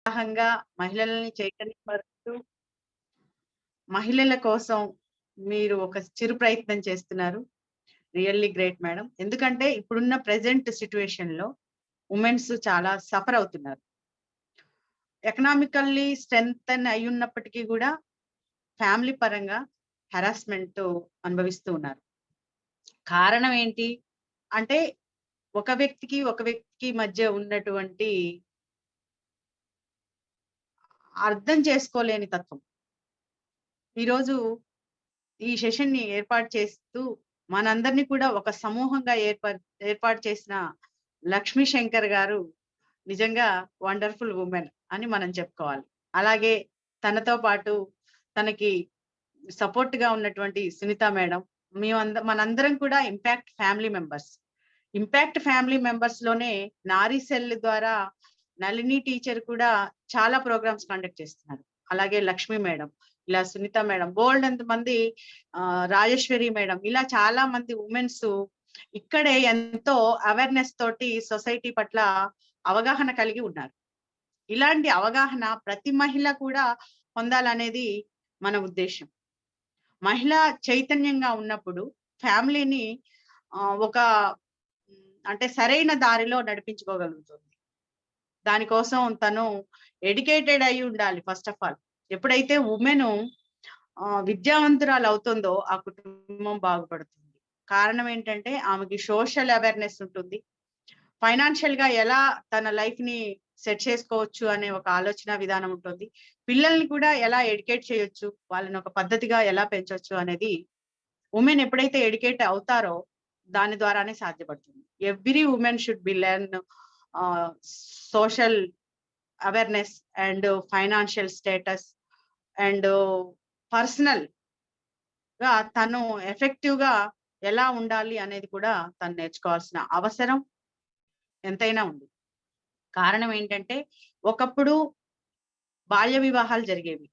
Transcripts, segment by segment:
ఉత్సాహంగా మహిళలని చైతన్యపరుస్తూ, మహిళల కోసం మీరు ఒక చిరు ప్రయత్నం చేస్తున్నారు. Really great madam. ఎందుకంటే ఇప్పుడున్న ప్రెజెంట్ సిట్యుయేషన్‌లో వుమెన్స్ చాలా సఫర్ అవుతున్నారు. ఎకనామికల్లీ స్ట్రెంగ్తెన్ అయ్యున్నప్పటికీ గూడా ఫ్యామిలీ పరంగా హెరాస్మెంట్ అనుభవిస్తూ ఉన్నారు. కారణం ఏంటి? అంటే ఒక వ్యక్తికి మధ్య ఉన్నటువంటి అర్థం చేసుకోలేని తత్వం. ఈరోజు ఈ సెషన్‌ని ఏర్పాటు చేస్తూ మనందరిని కూడా ఒక సమూహంగా ఏర్పాటు చేసిన లక్ష్మీ శంకర్ గారు నిజంగా వండర్‌ఫుల్ వుమెన్ అని మనం చెప్పుకోవాలి. అలాగే తనతో పాటు తనకి సపోర్ట్‌గా ఉన్నటువంటి సునీత మేడం, మనందరం కూడా impact family members. Impact family మెంబర్స్‌లోనే నారీ సెల్ ద్వారా నళిని టీచర్ కూడా చాలా ప్రోగ్రామ్స్ కండక్ట్ చేస్తున్నారు. అలాగే లక్ష్మి మేడం, ఇలా సునీత మేడం, బోలెడంత మంది రాజేశ్వరి మేడం, ఇలా చాలా మంది వుమెన్స్ ఇక్కడే ఎంతో అవేర్‌నెస్ తోటి సొసైటీ పట్ల అవగాహన కలిగి ఉన్నారు. ఇలాంటి అవగాహన ప్రతి మహిళ కూడా పొందాలనేది మన ఉద్దేశ్యం. మహిళ చైతన్యంగా ఉన్నప్పుడు ఫ్యామిలీని ఒక అంటే సరైన దారిలో నడిపించుకోగలుగుతుంది. దానికోసం తను ఎడ్యుకేటెడ్ అయ్యి ఉండాలి ఫస్ట్ ఆఫ్ ఆల్. ఎప్పుడైతే వుమెను విద్యావంతురాలు అవుతుందో ఆ కుటుంబం బాగుపడుతుంది. కారణం ఏంటంటే ఆమెకి సోషల్ అవేర్‌నెస్ ఉంటుంది. ఫైనాన్షియల్‌గా ఎలా తన లైఫ్‌ని సెట్ చేసుకోవచ్చు అనే ఒక ఆలోచన విధానం ఉంటుంది. పిల్లల్ని కూడా ఎలా ఎడ్యుకేట్ చేయొచ్చు, వాళ్ళని ఒక పద్ధతిగా ఎలా పెంచొచ్చు అనేది వుమెన్ ఎప్పుడైతే ఎడ్యుకేట్ అవుతారో దాని ద్వారానే సాధ్యపడుతుంది. Every women should be learn social awareness and financial status and పర్సనల్‌గా తను ఎఫెక్టివ్‌గా ఎలా ఉండాలి అనేది కూడా తను నేర్చుకోవాల్సిన అవసరం ఎంతైనా ఉంది. కారణం ఏంటంటే ఒకప్పుడు బాల్య వివాహాలు జరిగేవి.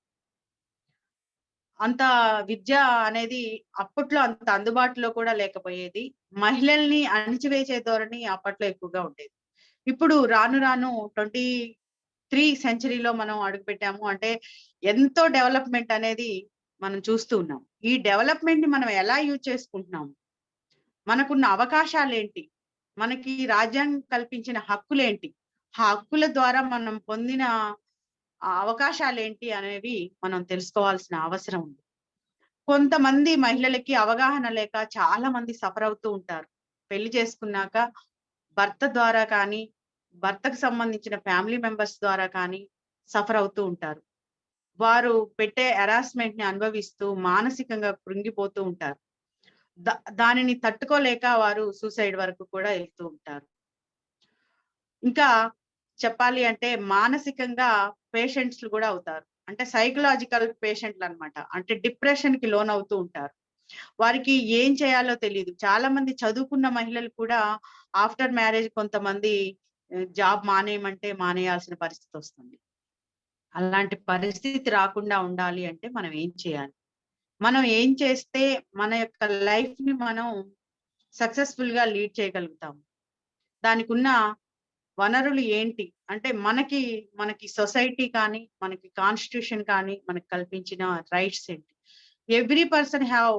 అంత విద్య అనేది అప్పట్లో అంత అందుబాటులో కూడా లేకపోయేది. మహిళల్ని అణిచివేసే ధోరణి అప్పట్లో ఎక్కువగా ఉండేది. ఇప్పుడు రాను రాను 23 సెంచరీలో మనం అడుగుపెట్టాము అంటే ఎంతో డెవలప్‌మెంట్ అనేది మనం చూస్తూ ఉన్నాం. ఈ డెవలప్‌మెంట్‌ని మనం ఎలా యూజ్ చేసుకుంటున్నాము? మనకున్న అవకాశాలేంటి? మనకి రాజ్యాంగం కల్పించిన హక్కులేంటి? ఆ హక్కుల ద్వారా మనం పొందిన అవకాశాలేంటి అనేవి మనం తెలుసుకోవాల్సిన అవసరం ఉంది. కొంతమంది మహిళలకి అవగాహన లేక చాలా మంది సఫర్ అవుతూ ఉంటారు. పెళ్లి చేసుకున్నాక భర్త ద్వారా కానీ, భర్తకు సంబంధించిన ఫ్యామిలీ మెంబర్స్ ద్వారా కానీ సఫర్ అవుతూ ఉంటారు. వారు పెట్టే హెరాస్మెంట్‌ని అనుభవిస్తూ మానసికంగా కృంగిపోతూ ఉంటారు. దానిని తట్టుకోలేక వారు సూసైడ్ వరకు కూడా ఎళ్తూ ఉంటారు. ఇంకా చెప్పాలి అంటే మానసికంగా పేషెంట్స్‌లు గూడా అవుతారు. అంటే సైకలాజికల్ పేషెంట్‌లనమాట. అంటే డిప్రెషన్‌కి లోనవుతూ ఉంటారు. వారికి ఏం చేయాలో తెలీదు. చాలా మంది చదువుకున్న మహిళలు కూడా ఆఫ్టర్ మ్యారేజ్ కొంతమంది జాబ్ మానేయమంటే మానేయాల్సిన పరిస్థితొస్తుంది. అలాంటి పరిస్థితి రాకుండా ఉండాలి అంటే మనం ఏం చేయాలి? మనం ఏం చేస్తే మన యొక్క లైఫ్‌ని మనం సక్సెస్‌ఫుల్‌గా లీడ్ చేయగలుగుతాం? దానికున్న వనరులు ఏంటి? అంటే మనకి సొసైటీ కానీ, మనకి కాన్స్టిట్యూషన్ కానీ, మనకు కల్పించిన రైట్స్ ఏంటి? Every person have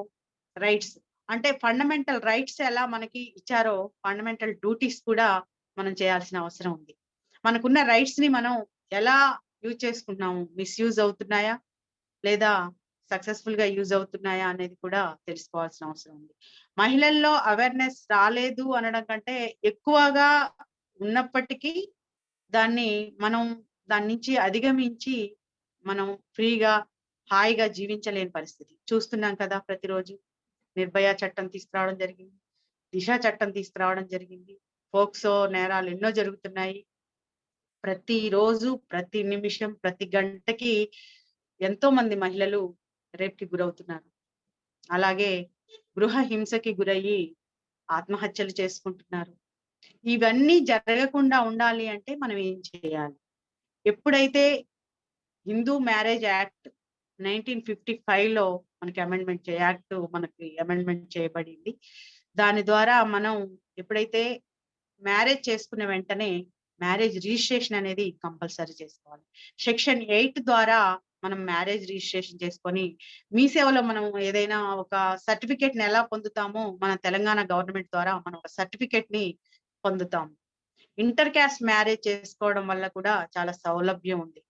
rights. అంటే ఫండమెంటల్ రైట్స్ ఎలా మనకి ఇచ్చారో, ఫండమెంటల్ డ్యూటీస్ కూడా మనం చేయాల్సిన అవసరం ఉంది. మనకున్న రైట్స్‌ని మనం ఎలా యూజ్ చేసుకుంటున్నాము? మిస్‌యూజ్ అవుతున్నాయా? లేదా సక్సెస్‌ఫుల్‌గా యూజ్ అవుతున్నాయా? అనేది కూడా తెలుసుకోవాల్సిన అవసరం ఉంది. మహిళల్లో అవేర్‌నెస్ రాలేదు అనడం కంటే, ఎక్కువగా ఉన్నప్పటికీ దాన్ని మనం దాని నుంచి అధిగమించి మనం ఫ్రీగా, హాయిగా జీవించలేని పరిస్థితి. చూస్తున్నాం కదా ప్రతిరోజు. నిర్భయ చట్టం తీసుకురావడం జరిగింది. దిశ చట్టం తీసుకురావడం జరిగింది. పోక్సో నేరాలు ఎన్నో జరుగుతున్నాయి. ప్రతిరోజు, ప్రతి నిమిషం, ప్రతి గంటకి ఎంతో మంది మహిళలు రేప్‌కి గురవుతున్నారు. అలాగే గృహ హింసకి గురయ్యి ఆత్మహత్యలు చేసుకుంటున్నారు. ఇవన్నీ జరగకుండా ఉండాలి అంటే మనం ఏం చేయాలి? ఎప్పుడైతే హిందూ మ్యారేజ్ యాక్ట్ 1955లో మనకి అమెండ్మెంట్ చేయబడింది. దాని ద్వారా మనం ఎప్పుడైతే మ్యారేజ్ చేసుకున్న వెంటనే మ్యారేజ్ రిజిస్ట్రేషన్ అనేది కంపల్సరీ చేసుకోవాలి. సెక్షన్ 8 ద్వారా మనం మ్యారేజ్ రిజిస్ట్రేషన్ చేసుకొని, మీ సేవలో మనం ఏదైనా ఒక సర్టిఫికేట్‌ని ఎలా పొందుతామో, మన తెలంగాణ గవర్నమెంట్ ద్వారా మనం ఒక సర్టిఫికేట్‌ని పొందుతాం. ఇంటర్ కాస్ట్ మ్యారేజ్ చేసుకోవడం వల్ల కూడా చాలా సౌలభ్యం ఉంది.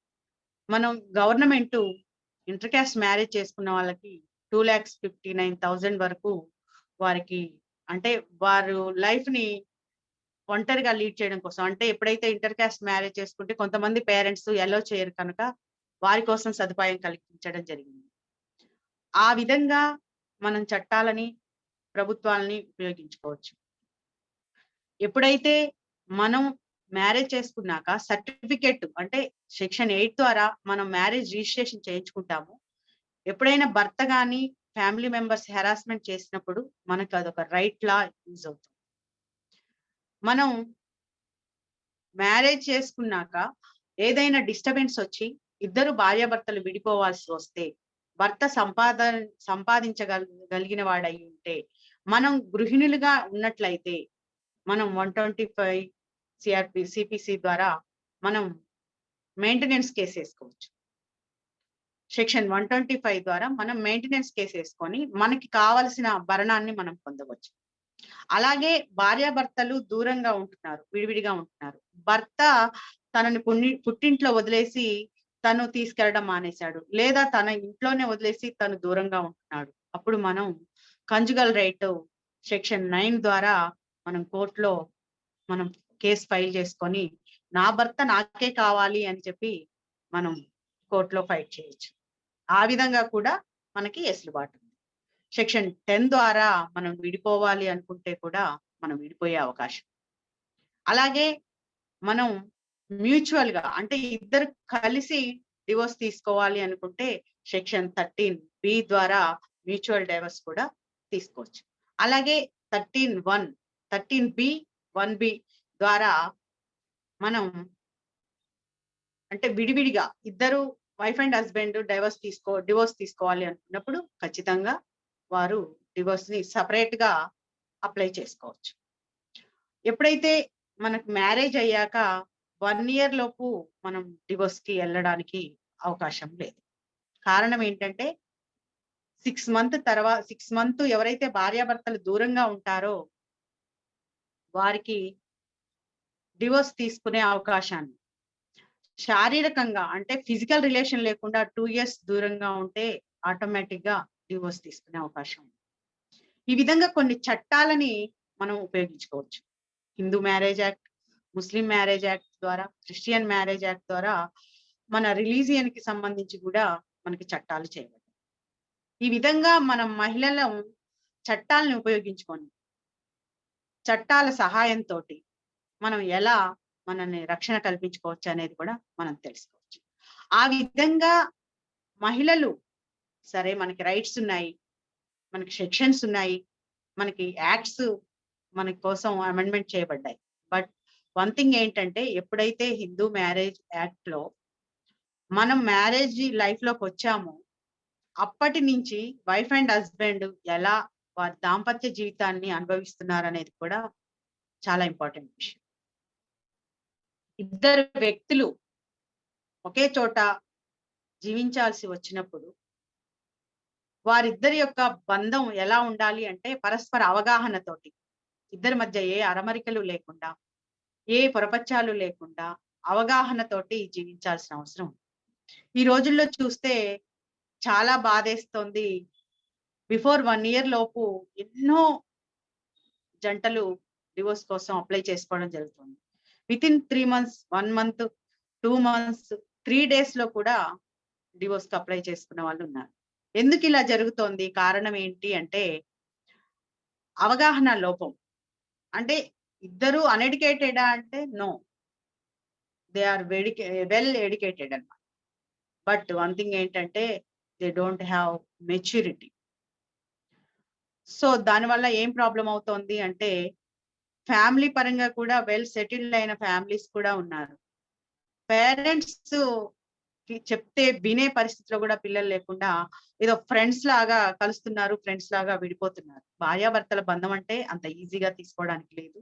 మనం గవర్నమెంటు ఇంటర్ కాస్ట్ మ్యారేజ్ చేసుకున్న వాళ్ళకి 2,59,000 వరకు వారికి, అంటే వారు లైఫ్‌ని ఒంటరిగా లీడ్ చేయడం కోసం, అంటే ఎప్పుడైతే ఇంటర్ కాస్ట్ మ్యారేజ్ చేసుకుంటే కొంతమంది పేరెంట్స్ ఎలో చేయరు కనుక వారి కోసం సదుపాయం కల్పించడం జరిగింది. ఆ విధంగా మనం చట్టాలని, ప్రభుత్వాలని ఉపయోగించుకోవచ్చు. ఎప్పుడైతే మనం మ్యారేజ్ చేసుకున్నాక సర్టిఫికేట్, అంటే సెక్షన్ 8 ద్వారా మనం మ్యారేజ్ రిజిస్ట్రేషన్ చేయించుకుంటాము. ఎప్పుడైనా భర్త గాని, ఫ్యామిలీ మెంబర్స్ హెరాస్మెంట్ చేసినప్పుడు మనకు అదొక రైట్ లా యూజ్ అవుతుంది. మనం మ్యారేజ్ చేసుకున్నాక ఏదైనా డిస్టర్బెన్స్ వచ్చి ఇద్దరు భార్యాభర్తలు విడిపోవాల్సి వస్తే, భర్త సంపాదించగలిగిన వాడై ఉంటే, మనం గృహిణులుగా ఉన్నట్లయితే మనం 125 సిపిసి ద్వారా మనం మెయింటెనెన్స్ కేసు వేసుకోవచ్చు. సెక్షన్ 125 ద్వారా మనం మెయింటెనెన్స్ కేసు వేసుకొని మనకి కావలసిన భరణాన్ని మనం పొందవచ్చు. అలాగే భార్యాభర్తలు దూరంగా ఉంటున్నారు, విడివిడిగా ఉంటున్నారు. భర్త తనని పుట్టింట్లో వదిలేసి తను తీసుకెళ్ళడం మానేశాడు, లేదా తన ఇంట్లోనే వదిలేసి తను దూరంగా ఉంటున్నాడు. అప్పుడు మనం కంజుగల్ రైట్ సెక్షన్ 9 ద్వారా మనం కోర్టులో మనం కేసు ఫైల్ చేసుకొని, నా భర్త నాకే కావాలి అని చెప్పి మనం కోర్టులో ఫైట్ చేయొచ్చు. ఆ విధంగా కూడా మనకి వెసులుబాటు ఉంది. సెక్షన్ 10 ద్వారా మనం విడిపోవాలి అనుకుంటే కూడా మనం విడిపోయే అవకాశం. అలాగే మనం మ్యూచువల్ గా, అంటే ఇద్దరు కలిసి డివోర్స్ తీసుకోవాలి అనుకుంటే సెక్షన్ 13B ద్వారా మ్యూచువల్ డైవర్స్ కూడా తీసుకోవచ్చు. అలాగే 13B 1B ద్వారా మనం, అంటే విడివిడిగా ఇద్దరు వైఫ్ అండ్ హస్బెండ్ డివోర్స్ తీసుకోవాలి అనుకున్నప్పుడు ఖచ్చితంగా వారు డివోర్స్ ని సపరేట్ గా అప్లై చేసుకోవచ్చు. ఎప్పుడైతే మనకు మ్యారేజ్ అయ్యాక 1 year లోపు మనం డివోర్స్ కి వెళ్ళడానికి అవకాశం లేదు. కారణం ఏంటంటే 6 month ఎవరైతే భార్యాభర్తలు దూరంగా ఉంటారో వారికి డివోర్స్ తీసుకునే అవకాశాన్ని, శారీరకంగా అంటే ఫిజికల్ రిలేషన్ లేకుండా 2 years దూరంగా ఉంటే ఆటోమేటిక్ గా డివోర్స్ తీసుకునే అవకాశం ఉంది. ఈ విధంగా కొన్ని చట్టాలని మనం ఉపయోగించుకోవచ్చు. హిందూ మ్యారేజ్ యాక్ట్, ముస్లిం మ్యారేజ్ యాక్ట్ ద్వారా, క్రిస్టియన్ మ్యారేజ్ యాక్ట్ ద్వారా మన రిలీజియన్ కి సంబంధించి కూడా మనకి చట్టాలు చేయబడ్డాయి. ఈ విధంగా మనం మహిళల చట్టాలను ఉపయోగించుకొని, చట్టాల సహాయంతో మనం ఎలా మనల్ని రక్షణ కల్పించుకోవచ్చు అనేది కూడా మనం తెలుసుకోవచ్చు. ఆ విధంగా మహిళలు, సరే మనకి రైట్స్ ఉన్నాయి, మనకి సెక్షన్స్ ఉన్నాయి, మనకి యాక్ట్స్ మన కోసం అమెండ్మెంట్ చేయబడ్డాయి. బట్ వన్ థింగ్ ఏంటంటే, ఎప్పుడైతే హిందూ మ్యారేజ్ యాక్ట్ లో మనం మ్యారేజ్ లైఫ్ లోకి వచ్చామో అప్పటి నుంచి వైఫ్ అండ్ హస్బెండ్ ఎలా వారి దాంపత్య జీవితాన్ని అనుభవిస్తున్నారు అనేది కూడా చాలా ఇంపార్టెంట్ విషయం. ఇద్దరు వ్యక్తులు ఒకే చోట జీవించాల్సి వచ్చినప్పుడు వారిద్దరి యొక్క బంధం ఎలా ఉండాలి అంటే పరస్పర అవగాహనతోటి, ఇద్దరి మధ్య ఏ అరమరికలు లేకుండా, ఏ పొరపచ్చాలు లేకుండా అవగాహనతోటి జీవించాల్సిన అవసరం ఉంది. ఈ రోజుల్లో చూస్తే చాలా బాధేస్తోంది. బిఫోర్ 1 year లోపు ఎన్నో జంటలు డివోర్స్ కోసం అప్లై చేసుకోవడం జరుగుతుంది. Within 3 months, 1 month, 2 months, 3 days లో కూడా డివోర్స్ కి అప్లై చేసుకున్న వాళ్ళు ఉన్నారు. ఎందుకు ఇలా జరుగుతోంది? కారణం ఏంటి అంటే అవగాహన లోపం. అంటే ఇద్దరు అన్ఎడ్యుకేటెడా అంటే no, they are well educated అన్నమాట. బట్ వన్ థింగ్ ఏంటంటే they don't have maturity. So దానివల్ల ఏం ప్రాబ్లం అవుతోంది అంటే ఫ్యామిలీ పరంగా కూడా వెల్ సెటిల్డ్ అయిన ఫ్యామిలీస్ కూడా ఉన్నారు. పేరెంట్స్ చెప్తే వినే పరిస్థితిలో కూడా పిల్లలు లేకుండా ఏదో ఫ్రెండ్స్ లాగా కలుస్తున్నారు, ఫ్రెండ్స్ లాగా విడిపోతున్నారు. భార్యాభర్తల బంధం అంటే అంత ఈజీగా తీసుకోవడానికి లేదు.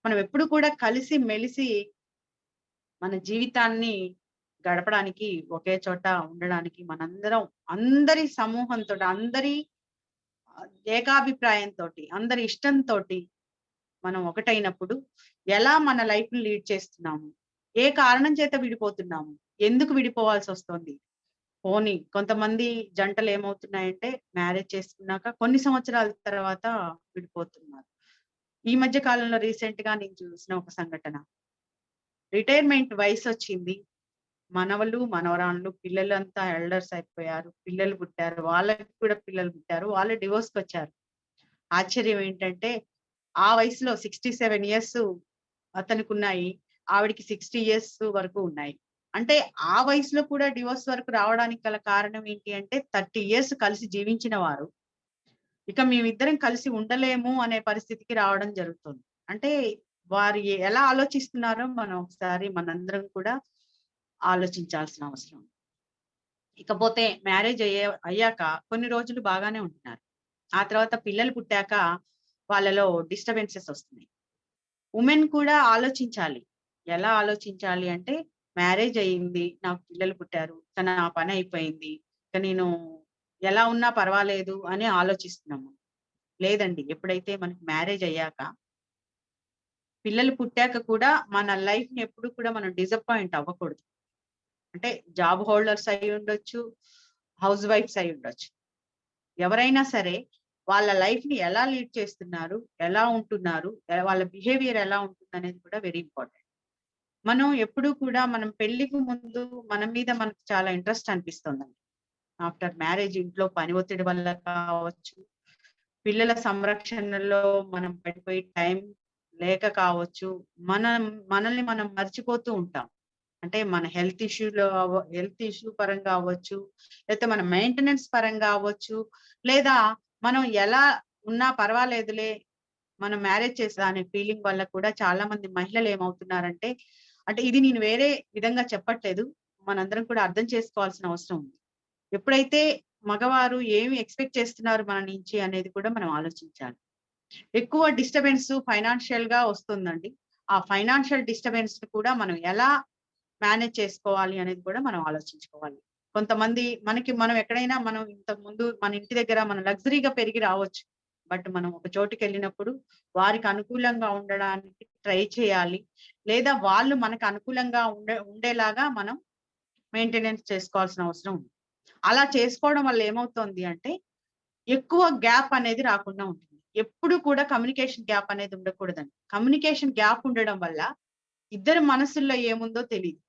మనం ఎప్పుడు కూడా కలిసి మెలిసి మన జీవితాన్ని గడపడానికి ఒకే చోట ఉండడానికి మనందరం అందరి సమూహంతోటి, అందరి ఏకాభిప్రాయంతోటి, అందరి ఇష్టంతోటి మనం ఒకటైనప్పుడు ఎలా మన లైఫ్‌ని లీడ్ చేస్తున్నాము? ఏ కారణం చేత విడిపోతున్నాము? ఎందుకు విడిపోవాల్సొస్తోంది? పోనీ కొంతమంది జంటలేమవుతున్నాయంటే మ్యారేజ్ చేసుకున్నాక కొన్ని సంవత్సరాల తర్వాత విడిపోతున్నారు. ఈ మధ్య కాలంలో రీసెంట్‌గా నేను చూసిన ఒక సంఘటన. రిటైర్మెంట్ వయసొచ్చింది. మనవలు, మనవరాండ్లు, పిల్లలంతా ఎల్డర్స్ అయిపోయారు. పిల్లలు పుట్టారు. వాళ్ళకి కూడా పిల్లలు పుట్టారు. వాళ్ళు డివోర్స్‌కొచ్చారు. ఆశ్చర్యం ఏంటంటే, ఆ వయసులో 67 ఇయర్స్ అతనికున్నాయి. ఆవిడకి 60 ఇయర్స్ వరకు ఉన్నాయి. అంటే ఆ వయసులో కూడా డివోర్స్ వరకు రావడానికి గల కారణం ఏంటి అంటే 30 ఇయర్స్ కలిసి జీవించిన వారు, ఇక మేమిద్దరం కలిసి ఉండలేము అనే పరిస్థితికి రావడం జరుగుతుంది. అంటే వారు ఎలా ఆలోచిస్తున్నారో మనం ఒకసారి మనందరం కూడా ఆలోచించాల్సిన అవసరం ఉంది. ఇకపోతే మ్యారేజ్ అయ్యాక కొన్ని రోజులు బాగానే ఉంటున్నారు. ఆ తర్వాత పిల్లలు పుట్టాక వాళ్ళలో డిస్టర్బెన్సెస్ వస్తున్నాయి. వుమెన్ కూడా ఆలోచించాలి. ఎలా ఆలోచించాలి అంటే మ్యారేజ్ అయింది. నాకు పిల్లలు పుట్టారు. ఇక నా పని అయిపోయింది. ఇక నేను ఎలా ఉన్నా పర్వాలేదు అని ఆలోచిస్తున్నాము. లేదండి. ఎప్పుడైతే మనకి మ్యారేజ్ అయ్యాక, పిల్లలు పుట్టాక కూడా మన లైఫ్‌ని ఎప్పుడు కూడా మనం డిసప్పాయింట్ అవ్వకూడదు. అంటే జాబ్ హోల్డర్స్ అయ్యుండొచ్చు, హౌస్ వైఫ్స్ అయ్యుండొచ్చు. ఎవరైనా సరే వాళ్ళ లైఫ్‌ని ఎలా లీడ్ చేస్తున్నారు? ఎలా ఉంటున్నారు? వాళ్ళ బిహేవియర్ ఎలా ఉంటుందనేది కూడా వెరీ ఇంపార్టెంట్. మనం ఎప్పుడూ కూడా మనం పెళ్ళికి ముందు మన మీద మనకు చాలా ఇంట్రెస్ట్ అనిపిస్తుందండి. ఆఫ్టర్ మ్యారేజ్ ఇంట్లో పని ఒత్తిడి వల్ల కావచ్చు, పిల్లల సంరక్షణలో మనం పడిపోయి టైం లేక కావచ్చు, మనం మనల్ని మనం మర్చిపోతూ ఉంటాం. అంటే మన హెల్త్ ఇష్యూ పరంగా అవ్వచ్చు, లేతే మన మెయింటెనెన్స్ పరంగా అవ్వచ్చు, లేదా మనం ఎలా ఉన్నా పర్వాలేదులే, మనం మ్యారేజ్ చేసా అనే ఫీలింగ్ వల్ల కూడా చాలా మంది మహిళలు ఏమవుతున్నారంటే, అంటే ఇది నేను వేరే విధంగా చెప్పట్లేదు. మనందరం కూడా అర్థం చేసుకోవాల్సిన అవసరం ఉంది. ఎప్పుడైతే మగవారు ఏమి ఎక్స్‌పెక్ట్ చేస్తున్నారు మన నుంచి అనేది కూడా మనం ఆలోచించాలి. ఎక్కువ డిస్టర్బెన్స్ ఫైనాన్షియల్‌గా వస్తుందండి. ఆ ఫైనాన్షియల్ డిస్టర్బెన్స్‌ని కూడా మనం ఎలా మేనేజ్ చేసుకోవాలి అనేది కూడా మనం ఆలోచించుకోవాలి. కొంతమంది మనం ఎక్కడైనా మనం ఇంతకుముందు మన ఇంటి దగ్గర మనం లగ్జరీగా పెరిగి రావచ్చు. బట్ మనం ఒక చోటుకెళ్ళినప్పుడు వారికి అనుకూలంగా ఉండడానికి ట్రై చేయాలి. లేదా వాళ్ళు మనకు అనుకూలంగా ఉండేలాగా మనం మెయింటెనెన్స్ చేసుకోవాల్సిన అవసరం ఉంది. అలా చేసుకోవడం వల్ల ఏమవుతుంది అంటే ఎక్కువ గ్యాప్ అనేది రాకుండా ఉంటుంది. ఎప్పుడు కూడా కమ్యూనికేషన్ గ్యాప్ అనేది ఉండకూడదండి. కమ్యూనికేషన్ గ్యాప్ ఉండడం వల్ల ఇద్దరి మనసుల్లో ఏముందో తెలీదు.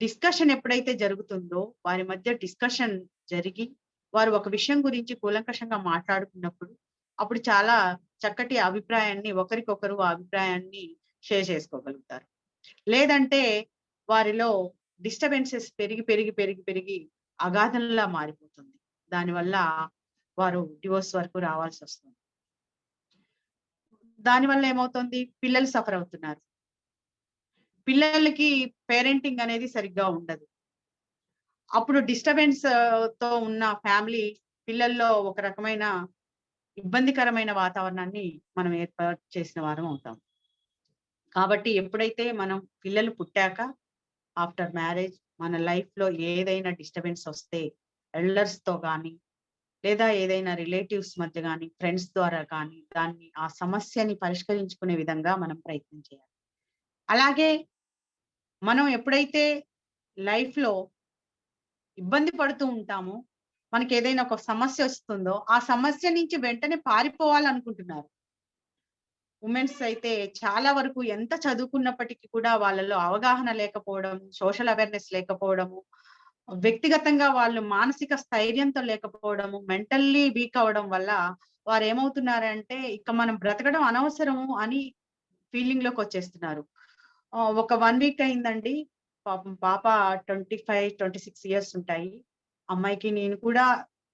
డిస్కషన్ ఎప్పుడైతే జరుగుతుందో, వారి మధ్య డిస్కషన్ జరిగి, వారు ఒక విషయం గురించి కూలంకషంగా మాట్లాడుకున్నప్పుడు, అప్పుడు చాలా చక్కటి అభిప్రాయాన్ని ఒకరికొకరు ఆ అభిప్రాయాన్ని షేర్ చేసుకోగలుగుతారు. లేదంటే వారిలో డిస్టర్బెన్సెస్ పెరిగి అగాధంలా మారిపోతుంది. దానివల్ల వారు డివోర్స్ వరకు రావాల్సొస్తుంది. దానివల్ల ఏమవుతుంది? పిల్లలు సఫర్ అవుతున్నారు. పిల్లలకి పేరెంటింగ్ అనేది సరిగ్గా ఉండదు. అప్పుడు తో ఉన్న ఫ్యామిలీ పిల్లల్లో ఒక రకమైన ఇబ్బందికరమైన వాతావరణాన్ని మనం ఏర్పాటు చేసిన వారం అవుతాం. కాబట్టి ఎప్పుడైతే మనం పిల్లలు పుట్టాక ఆఫ్టర్ మ్యారేజ్ మన లైఫ్‌లో ఏదైనా డిస్టర్బెన్స్ వస్తే ఎల్డర్స్‌తో గాని, లేదా ఏదైనా రిలేటివ్స్ మధ్య గాని, ఫ్రెండ్స్ ద్వారా కానీ ఆ సమస్యని పరిష్కరించుకునే విధంగా మనం ప్రయత్నం చేయాలి. అలాగే మనం ఎప్పుడైతే లైఫ్‌లో ఇబ్బంది పడుతూ ఉంటామో, మనకేదైనా ఒక సమస్య వస్తుందో, ఆ సమస్య నుంచి వెంటనే పారిపోవాలనుకుంటున్నారు. వుమెన్స్ అయితే చాలా వరకు ఎంత చదువుకున్నప్పటికీ కూడా వాళ్ళలో అవగాహన లేకపోవడం, సోషల్ అవేర్‌నెస్ లేకపోవడము, వ్యక్తిగతంగా వాళ్ళు మానసిక స్థైర్యంతో లేకపోవడము, మెంటల్లీ వీక్ అవ్వడం వల్ల వారేమవుతున్నారంటే, ఇక మనం బ్రతకడం అనవసరము అని ఫీలింగ్‌లోకొచ్చేస్తున్నారు. ఒక 1 వీక్ అయిందండి. పాపం పాప 25, 26 ఇయర్స్ ఉంటాయి. అమ్మాయికి నేను కూడా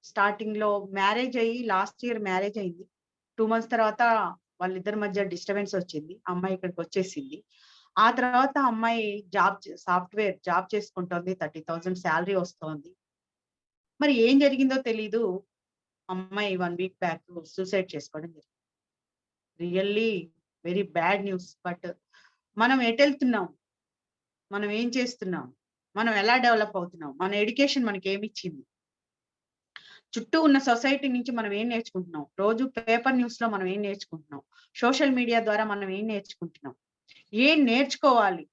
స్టార్టింగ్‌లో మ్యారేజ్ అయ్యి లాస్ట్ ఇయర్ మ్యారేజ్ అయింది. 2 మంత్స్ తర్వాత వాళ్ళిద్దరి మధ్య డిస్టర్బెన్స్ వచ్చింది. అమ్మాయి ఇక్కడికొచ్చేసింది. ఆ తర్వాత అమ్మాయి సాఫ్ట్‌వేర్ జాబ్ చేసుకుంటోంది. 30,000 సాలరీ వస్తోంది. మరి ఏం జరిగిందో తెలీదు. అమ్మాయి 1 వీక్ బ్యాక్ సూసైడ్ చేసుకోవడం జరిగింది. Really very bad news. But మనం ఎటెళ్తున్నాం? మనం ఏం చేస్తున్నాం, మనం ఎలా డెవలప్ అవుతున్నాం, మన ఎడ్యుకేషన్ మనకి ఏమి ఇచ్చింది, చుట్టూ ఉన్న సొసైటీ నుంచి మనం ఏం నేర్చుకుంటున్నాం, రోజు పేపర్ న్యూస్ లో మనం ఏం నేర్చుకుంటున్నాం, సోషల్ మీడియా ద్వారా మనం ఏం నేర్చుకుంటున్నాం, ఏం నేర్చుకోవాలి,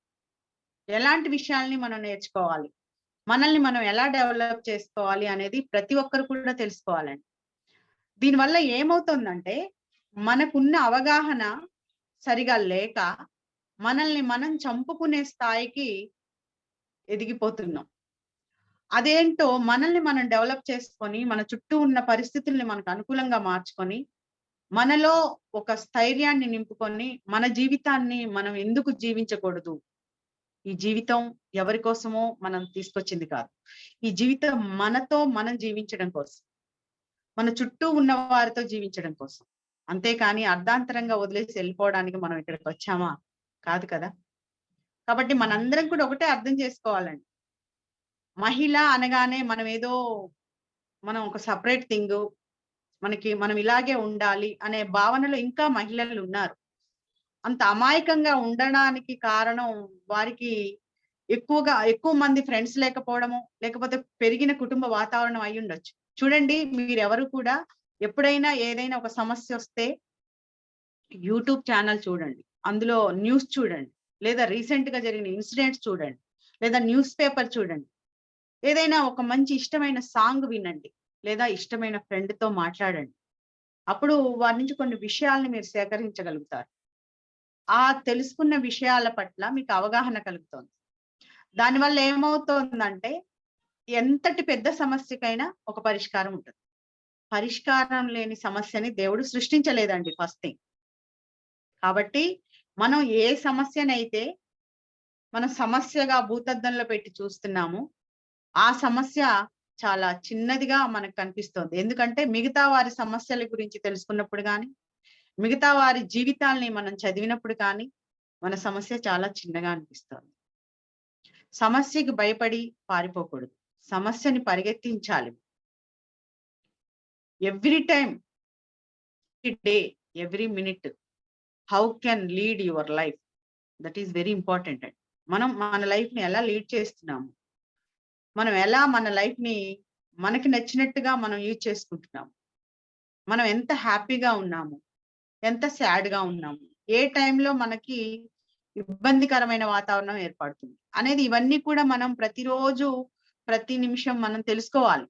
ఎలాంటి విషయాల్ని మనం నేర్చుకోవాలి, మనల్ని మనం ఎలా డెవలప్ చేసుకోవాలి అనేది ప్రతి ఒక్కరు కూడా తెలుసుకోవాలండి. దీనివల్ల ఏమవుతుందంటే మనకున్న అవగాహన సరిగా లేక మనల్ని మనం చంపుకునే స్థాయికి ఎదిగిపోతున్నాం. అదేంటో మనల్ని మనం డెవలప్ చేసుకొని మన చుట్టూ ఉన్న పరిస్థితుల్ని మనకు అనుకూలంగా మార్చుకొని మనలో ఒక స్థైర్యాన్ని నింపుకొని మన జీవితాన్ని మనం ఎందుకు జీవించకూడదు, ఈ జీవితం ఎవరి కోసమో మనం తీసుకొచ్చింది కాదు, ఈ జీవితం మనతో మనం జీవించడం కోసం, మన చుట్టూ ఉన్న వారితో జీవించడం కోసం, అంతేకాని అర్ధాంతరంగా వదిలేసి వెళ్ళిపోవడానికి మనం ఇక్కడికి వచ్చామా? కాదు కదా. కాబట్టి మనందరం కూడా ఒకటే అర్థం చేసుకోవాలండి. మహిళ అనగానే మనం ఒక సపరేట్ థింగ్, మనం ఇలాగే ఉండాలి అనే భావనలో ఇంకా మహిళలు ఉన్నారు. అంత అమాయకంగా ఉండడానికి కారణం వారికి ఎక్కువ మంది ఫ్రెండ్స్ లేకపోవడము, లేకపోతే పెరిగిన కుటుంబ వాతావరణం అయి ఉండొచ్చు. చూడండి, మీరెవరు కూడా ఎప్పుడైనా ఏదైనా ఒక సమస్య వస్తే యూట్యూబ్ ఛానల్ చూడండి, అందులో న్యూస్ చూడండి, లేదా రీసెంట్ గా జరిగిన ఇన్సిడెంట్స్ చూడండి, లేదా న్యూస్ పేపర్ చూడండి, ఏదైనా ఒక మంచి ఇష్టమైన సాంగ్ వినండి, లేదా ఇష్టమైన ఫ్రెండ్ తో మాట్లాడండి. అప్పుడు వారి నుంచి కొన్ని విషయాల్ని మీరు సేకరించగలుగుతారు. ఆ తెలుసుకున్న విషయాల పట్ల మీకు అవగాహన కలుగుతుంది. దానివల్ల ఏమవుతుందంటే ఎంతటి పెద్ద సమస్యకైనా ఒక పరిష్కారం ఉంటుంది. పరిష్కారం లేని సమస్యని దేవుడు సృష్టించలేదండి ఫస్ట్ థింగ్. కాబట్టి మనం ఏ సమస్యనైతే మనం సమస్యగా భూతద్దంలో పెట్టి చూస్తున్నామో ఆ సమస్య చాలా చిన్నదిగా మనకు కనిపిస్తుంది. ఎందుకంటే మిగతా వారి సమస్యల గురించి తెలుసుకున్నప్పుడు గాని, మిగతా వారి జీవితాల్ని మనం చదివినప్పుడు కానీ మన సమస్య చాలా చిన్నగా అనిపిస్తుంది. సమస్యకి భయపడి పారిపోకూడదు. సమస్యని పరిగెత్తించాలి. Every time, day, every minute how can lead your life, that is very important అండి. మనం మన లైఫ్ ని ఎలా లీడ్ చేస్తున్నాము, మనం ఎలా మన లైఫ్ ని మనకి నచ్చినట్టుగా మనం యూజ్ చేసుకుంటున్నాము, మనం ఎంత హ్యాపీగా ఉన్నాము, ఎంత సాడ్ గా ఉన్నాము, ఏ టైంలో మనకి ఇబ్బందికరమైన వాతావరణం ఏర్పడుతుంది అనేది ఇవన్నీ కూడా మనం ప్రతిరోజు ప్రతి నిమిషం మనం తెలుసుకోవాలి.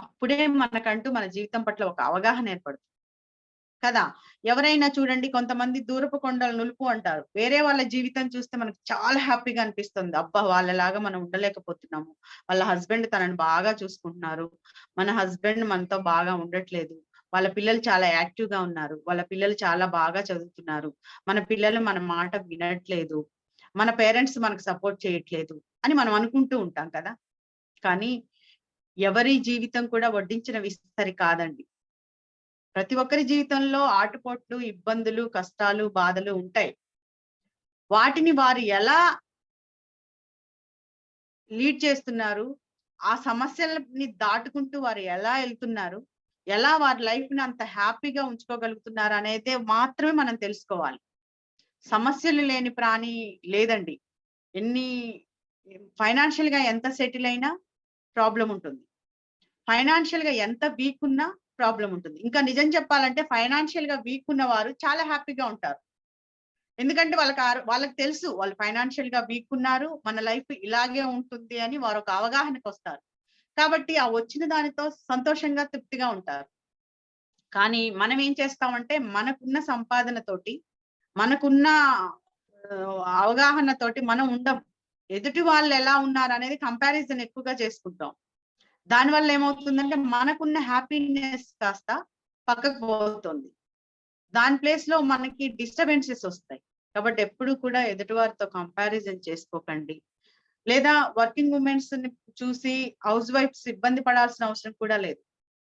అప్పుడే మనకంటూ మన జీవితం పట్ల ఒక అవగాహన ఏర్పడుతుంది కదా. ఎవరైనా చూడండి, కొంతమంది దూరపు కొండలు నులుపు అంటారు. వేరే వాళ్ళ జీవితం చూస్తే మనకు చాలా హ్యాపీగా అనిపిస్తుంది. అబ్బా, వాళ్ళలాగా మనం ఉండలేకపోతున్నాము, వాళ్ళ హస్బెండ్ తనని బాగా చూసుకుంటున్నారు, మన హస్బెండ్ మనతో బాగా ఉండట్లేదు, వాళ్ళ పిల్లలు చాలా యాక్టివ్ గా ఉన్నారు, వాళ్ళ పిల్లలు చాలా బాగా చదువుతున్నారు, మన పిల్లలు మన మాట వినట్లేదు, మన పేరెంట్స్ మనకు సపోర్ట్ చేయట్లేదు అని మనం అనుకుంటూ ఉంటాం కదా. కానీ ఎవరి జీవితం కూడా వడ్డించిన విస్తరి కాదండి. ప్రతి ఒక్కరి జీవితంలో ఆటుపోట్లు, ఇబ్బందులు, కష్టాలు, బాధలు ఉంటాయి. వాటిని వారు ఎలా లీడ్ చేస్తున్నారు, ఆ సమస్యలని దాటుకుంటూ వారు ఎలా వెళ్తున్నారు, ఎలా వారి లైఫ్ ని అంత హ్యాపీగా ఉంచుకోగలుగుతున్నారు అనేది మాత్రమే మనం తెలుసుకోవాలి. సమస్యలు లేని ప్రాణి లేదండి. ఎన్ని ఫైనాన్షియల్ గా ఎంత సెటిల్ అయినా ప్రాబ్లం ఉంటుంది. ఫైనాన్షియల్ గా ఎంత వీక్ ఉన్నా ప్రాబ్లం ఉంటుంది. ఇంకా నిజం చెప్పాలంటే ఫైనాన్షియల్ గా వీక్ ఉన్న వారు చాలా హ్యాపీగా ఉంటారు. ఎందుకంటే వాళ్ళకి తెలుసు వాళ్ళు ఫైనాన్షియల్ గా వీక్ ఉన్నారు, మన లైఫ్ ఇలాగే ఉంటుంది అని వారు ఒక అవగాహనకు వస్తారు. కాబట్టి ఆ వచ్చిన దానితో సంతోషంగా తృప్తిగా ఉంటారు. కానీ మనం ఏం చేస్తామంటే మనకున్న సంపాదనతోటి, మనకున్న అవగాహనతోటి మనం ఉండం. ఎదుటి వాళ్ళు ఎలా ఉన్నారు అనేది కంపారిజన్ ఎక్కువగా చేసుకుంటాం. దానివల్ల ఏమవుతుందంటే మనకున్న హ్యాపీనెస్ కాస్త పక్కకు పోతుంది. దాని ప్లేస్ లో మనకి డిస్టర్బెన్సెస్ వస్తాయి. కాబట్టి ఎప్పుడు కూడా ఎదుటి వారితో కంపారిజన్ చేసుకోకండి. లేదా వర్కింగ్ ఉమెన్స్ ని చూసి హౌస్ వైఫ్స్ ఇబ్బంది పడాల్సిన అవసరం కూడా లేదు.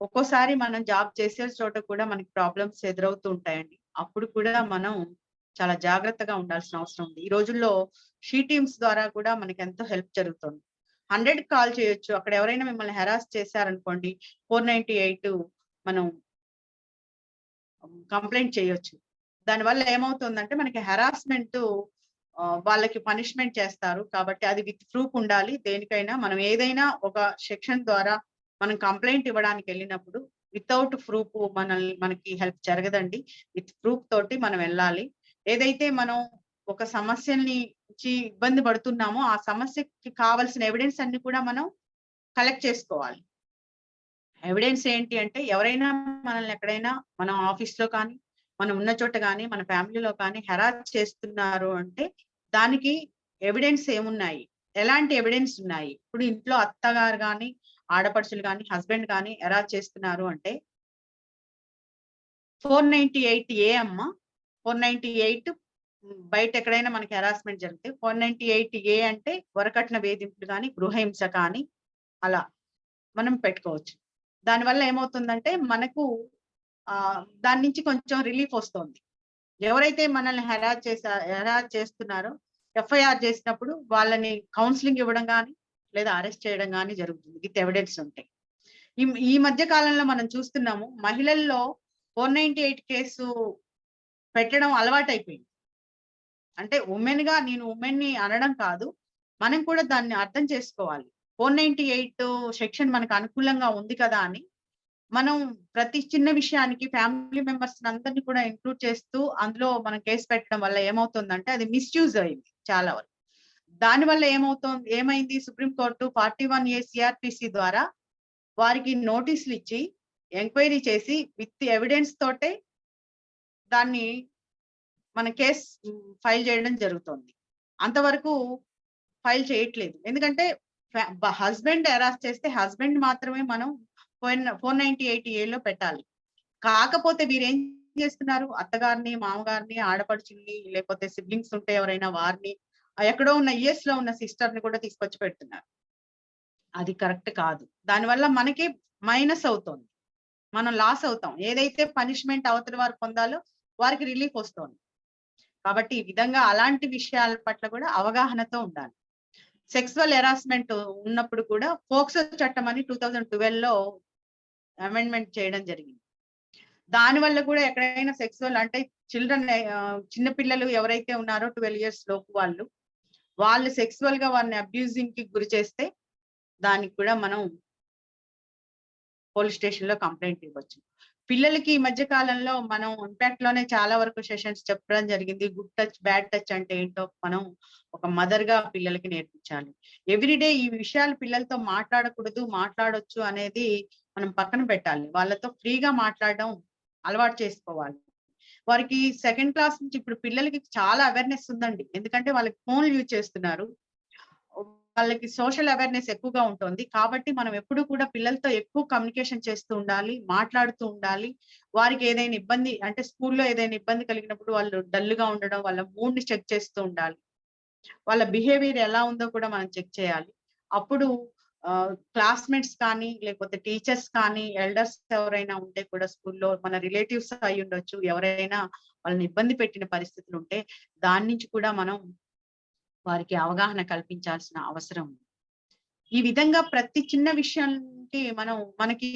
ఒక్కోసారి మనం జాబ్ చేసే చోట కూడా మనకి ప్రాబ్లమ్స్ ఎదురవుతూ ఉంటాయండి. అప్పుడు కూడా మనం చాలా జాగ్రత్తగా ఉండాల్సిన అవసరం ఉంది. ఈ రోజుల్లో షీ టీమ్స్ ద్వారా కూడా మనకి ఎంతో హెల్ప్ జరుగుతుంది. 100 కాల్ చేయొచ్చు. అక్కడ ఎవరైనా మిమ్మల్ని హెరాస్ చేశారనుకోండి, 498 మనం కంప్లైంట్ చేయొచ్చు. దానివల్ల ఏమవుతుందంటే మనకి హెరాస్మెంట్ వాళ్ళకి పనిష్మెంట్ చేస్తారు. కాబట్టి అది విత్ ప్రూఫ్ ఉండాలి. దేనికైనా మనం ఏదైనా ఒక సెక్షన్ ద్వారా మనం కంప్లెయింట్ ఇవ్వడానికెళ్ళినప్పుడు వితౌట్ ప్రూఫ్ మనకి హెల్ప్ జరగదండి. విత్ ప్రూఫ్ తోటి మనం వెళ్ళాలి. ఏదైతే మనం ఒక సమస్యని ఇబ్బంది పడుతున్నామో, ఆ సమస్యకి కావాల్సిన ఎవిడెన్స్ అన్ని కూడా మనం కలెక్ట్ చేసుకోవాలి. ఎవిడెన్స్ ఏంటి అంటే, ఎవరైనా మనల్ని ఎక్కడైనా మనం ఆఫీస్‌లో కానీ, మనం ఉన్న చోట గాని, మన ఫ్యామిలీలో కానీ హెరాస్ చేస్తున్నారు అంటే, దానికి ఎవిడెన్స్ ఏమున్నాయి? ఎలాంటి ఎవిడెన్స్ ఉన్నాయి? ఇప్పుడు ఇంట్లో అత్తగారు గాని, ఆడపడుచులు గాని, హస్బెండ్ గాని హెరాస్ చేస్తున్నారు అంటే 498 ఏ అమ్మ. 498 బయట ఎక్కడైనా మనకి హెరాస్మెంట్ జరిగితే 498 ఏ అంటే వరకట్న వేధింపులు గాని, గృహహింస కానీ అలా మనం పెట్టుకోవచ్చు. దానివల్ల ఏమవుతుందంటే మనకు దాని నుంచి కొంచెం రిలీఫ్ వస్తుంది. ఎవరైతే మనల్ని హెరాస్ చేస్తున్నారో ఎఫ్ఐఆర్ చేసినప్పుడు వాళ్ళని కౌన్సెలింగ్ ఇవ్వడం గాని, లేదా అరెస్ట్ చేయడం గాని జరుగుతుంది విత్ ఎవిడెన్స్ ఉంటే. ఈ ఈ మధ్య కాలంలో మనం చూస్తున్నాము మహిళల్లో 498 కేసు పెట్టడం అలవాటైపోయింది. అంటే నేను వుమెన్‌ని అనడం కాదు. మనం కూడా దాన్ని అర్థం చేసుకోవాలి. 498 సెక్షన్ మనకు అనుకూలంగా ఉంది కదా అని మనం ప్రతి చిన్న విషయానికి ఫ్యామిలీ మెంబర్స్‌ని అందరిని కూడా ఇంక్లూడ్ చేస్తూ అందులో మనం కేస్ పెట్టడం వల్ల ఏమవుతుందంటే అది మిస్‌యూజ్ అయింది చాలా వరకు. దానివల్ల ఏమైంది సుప్రీం కోర్టు 41 ఏ సీఆర్‌పీసీ ద్వారా వారికి నోటీసులు ఇచ్చి ఎంక్వైరీ చేసి విత్ ఎవిడెన్స్ తోటే దాన్ని మన కేస్ ఫైల్ చేయడం జరుగుతోంది. అంతవరకు ఫైల్ చేయట్లేదు. ఎందుకంటే హస్బెండ్ హెరాస్ చేస్తే హస్బెండ్ మాత్రమే మనం 498 ఏలో పెట్టాలి. కాకపోతే వీరేం చేస్తున్నారు అత్తగారిని, మామగారిని, ఆడపడుచుల్ని లేకపోతే సిబ్లింగ్స్ ఉంటే ఎవరైనా వారిని ఎక్కడో ఉన్న యూఎస్‌లో ఉన్న సిస్టర్‌ని కూడా తీసుకొచ్చి పెడుతున్నారు. అది కరెక్ట్ కాదు. దానివల్ల మనకి మైనస్ అవుతోంది. మనం లాస్ అవుతాం. ఏదైతే పనిష్మెంట్ అవతలి వారు పొందాలో వారికి రిలీఫ్ వస్తోంది. కాబట్టి ఈ విధంగా అలాంటి విషయాల పట్ల కూడా అవగాహనతో ఉండాలి. సెక్సువల్ హెరాస్మెంట్ ఉన్నప్పుడు కూడా పోక్సో చట్టం అని 2012లో అమెండ్మెంట్ చేయడం జరిగింది. దానివల్ల కూడా ఎక్కడైనా సెక్సువల్ అంటే చిన్న పిల్లలు ఎవరైతే ఉన్నారో 12 ఇయర్స్ లోపు వాళ్ళు సెక్సువల్‌గా వారిని అబ్యూజింగ్‌కి గురి చేస్తే దానికి కూడా మనం పోలీస్ స్టేషన్‌లో కంప్లెయింట్ ఇవ్వచ్చు. పిల్లలకి ఈ మధ్య కాలంలో మనం ఇంపాక్ట్‌లోనే చాలా వరకు సెషన్స్ చెప్పడం జరిగింది. గుడ్ టచ్, బ్యాడ్ టచ్ అంటే ఏంటో మనం ఒక మదర్‌గా పిల్లలకి నేర్పించాలి. ఎవ్రీడే ఈ విషయాలు పిల్లలతో మాట్లాడకూడదు, మాట్లాడొచ్చు అనేది మనం పక్కన పెట్టాలి. వాళ్ళతో ఫ్రీగా మాట్లాడడం అలవాటు చేసుకోవాలి. వారికి సెకండ్ క్లాస్ నుంచి ఇప్పుడు పిల్లలకి చాలా అవేర్‌నెస్ ఉందండి. ఎందుకంటే వాళ్ళకి ఫోన్‌లు యూజ్ చేస్తున్నారు. వాళ్ళకి సోషల్ అవేర్‌నెస్ ఎక్కువగా ఉంటుంది. కాబట్టి మనం ఎప్పుడు కూడా పిల్లలతో ఎక్కువ కమ్యూనికేషన్ చేస్తూ ఉండాలి. మాట్లాడుతూ ఉండాలి. వారికి ఏదైనా ఇబ్బంది అంటే స్కూల్‌లో ఏదైనా ఇబ్బంది కలిగినప్పుడు వాళ్ళు డల్‌గా ఉండడం, వాళ్ళ మూడ్‌ని చెక్ చేస్తూ ఉండాలి. వాళ్ళ బిహేవియర్ ఎలా ఉందో కూడా మనం చెక్ చేయాలి. అప్పుడు క్లాస్‌మేట్స్ కానీ, లేకపోతే టీచర్స్ కానీ, ఎల్డర్స్ ఎవరైనా ఉంటే కూడా స్కూల్‌లో మన రిలేటివ్స్ అయ్యుండొచ్చు. ఎవరైనా వాళ్ళని ఇబ్బంది పెట్టిన పరిస్థితులుంటే దాని నుంచి కూడా మనం వారికి అవగాహన కల్పించాల్సిన అవసరం ఉంది. ఈ విధంగా ప్రతి చిన్న విషయానికి మనకి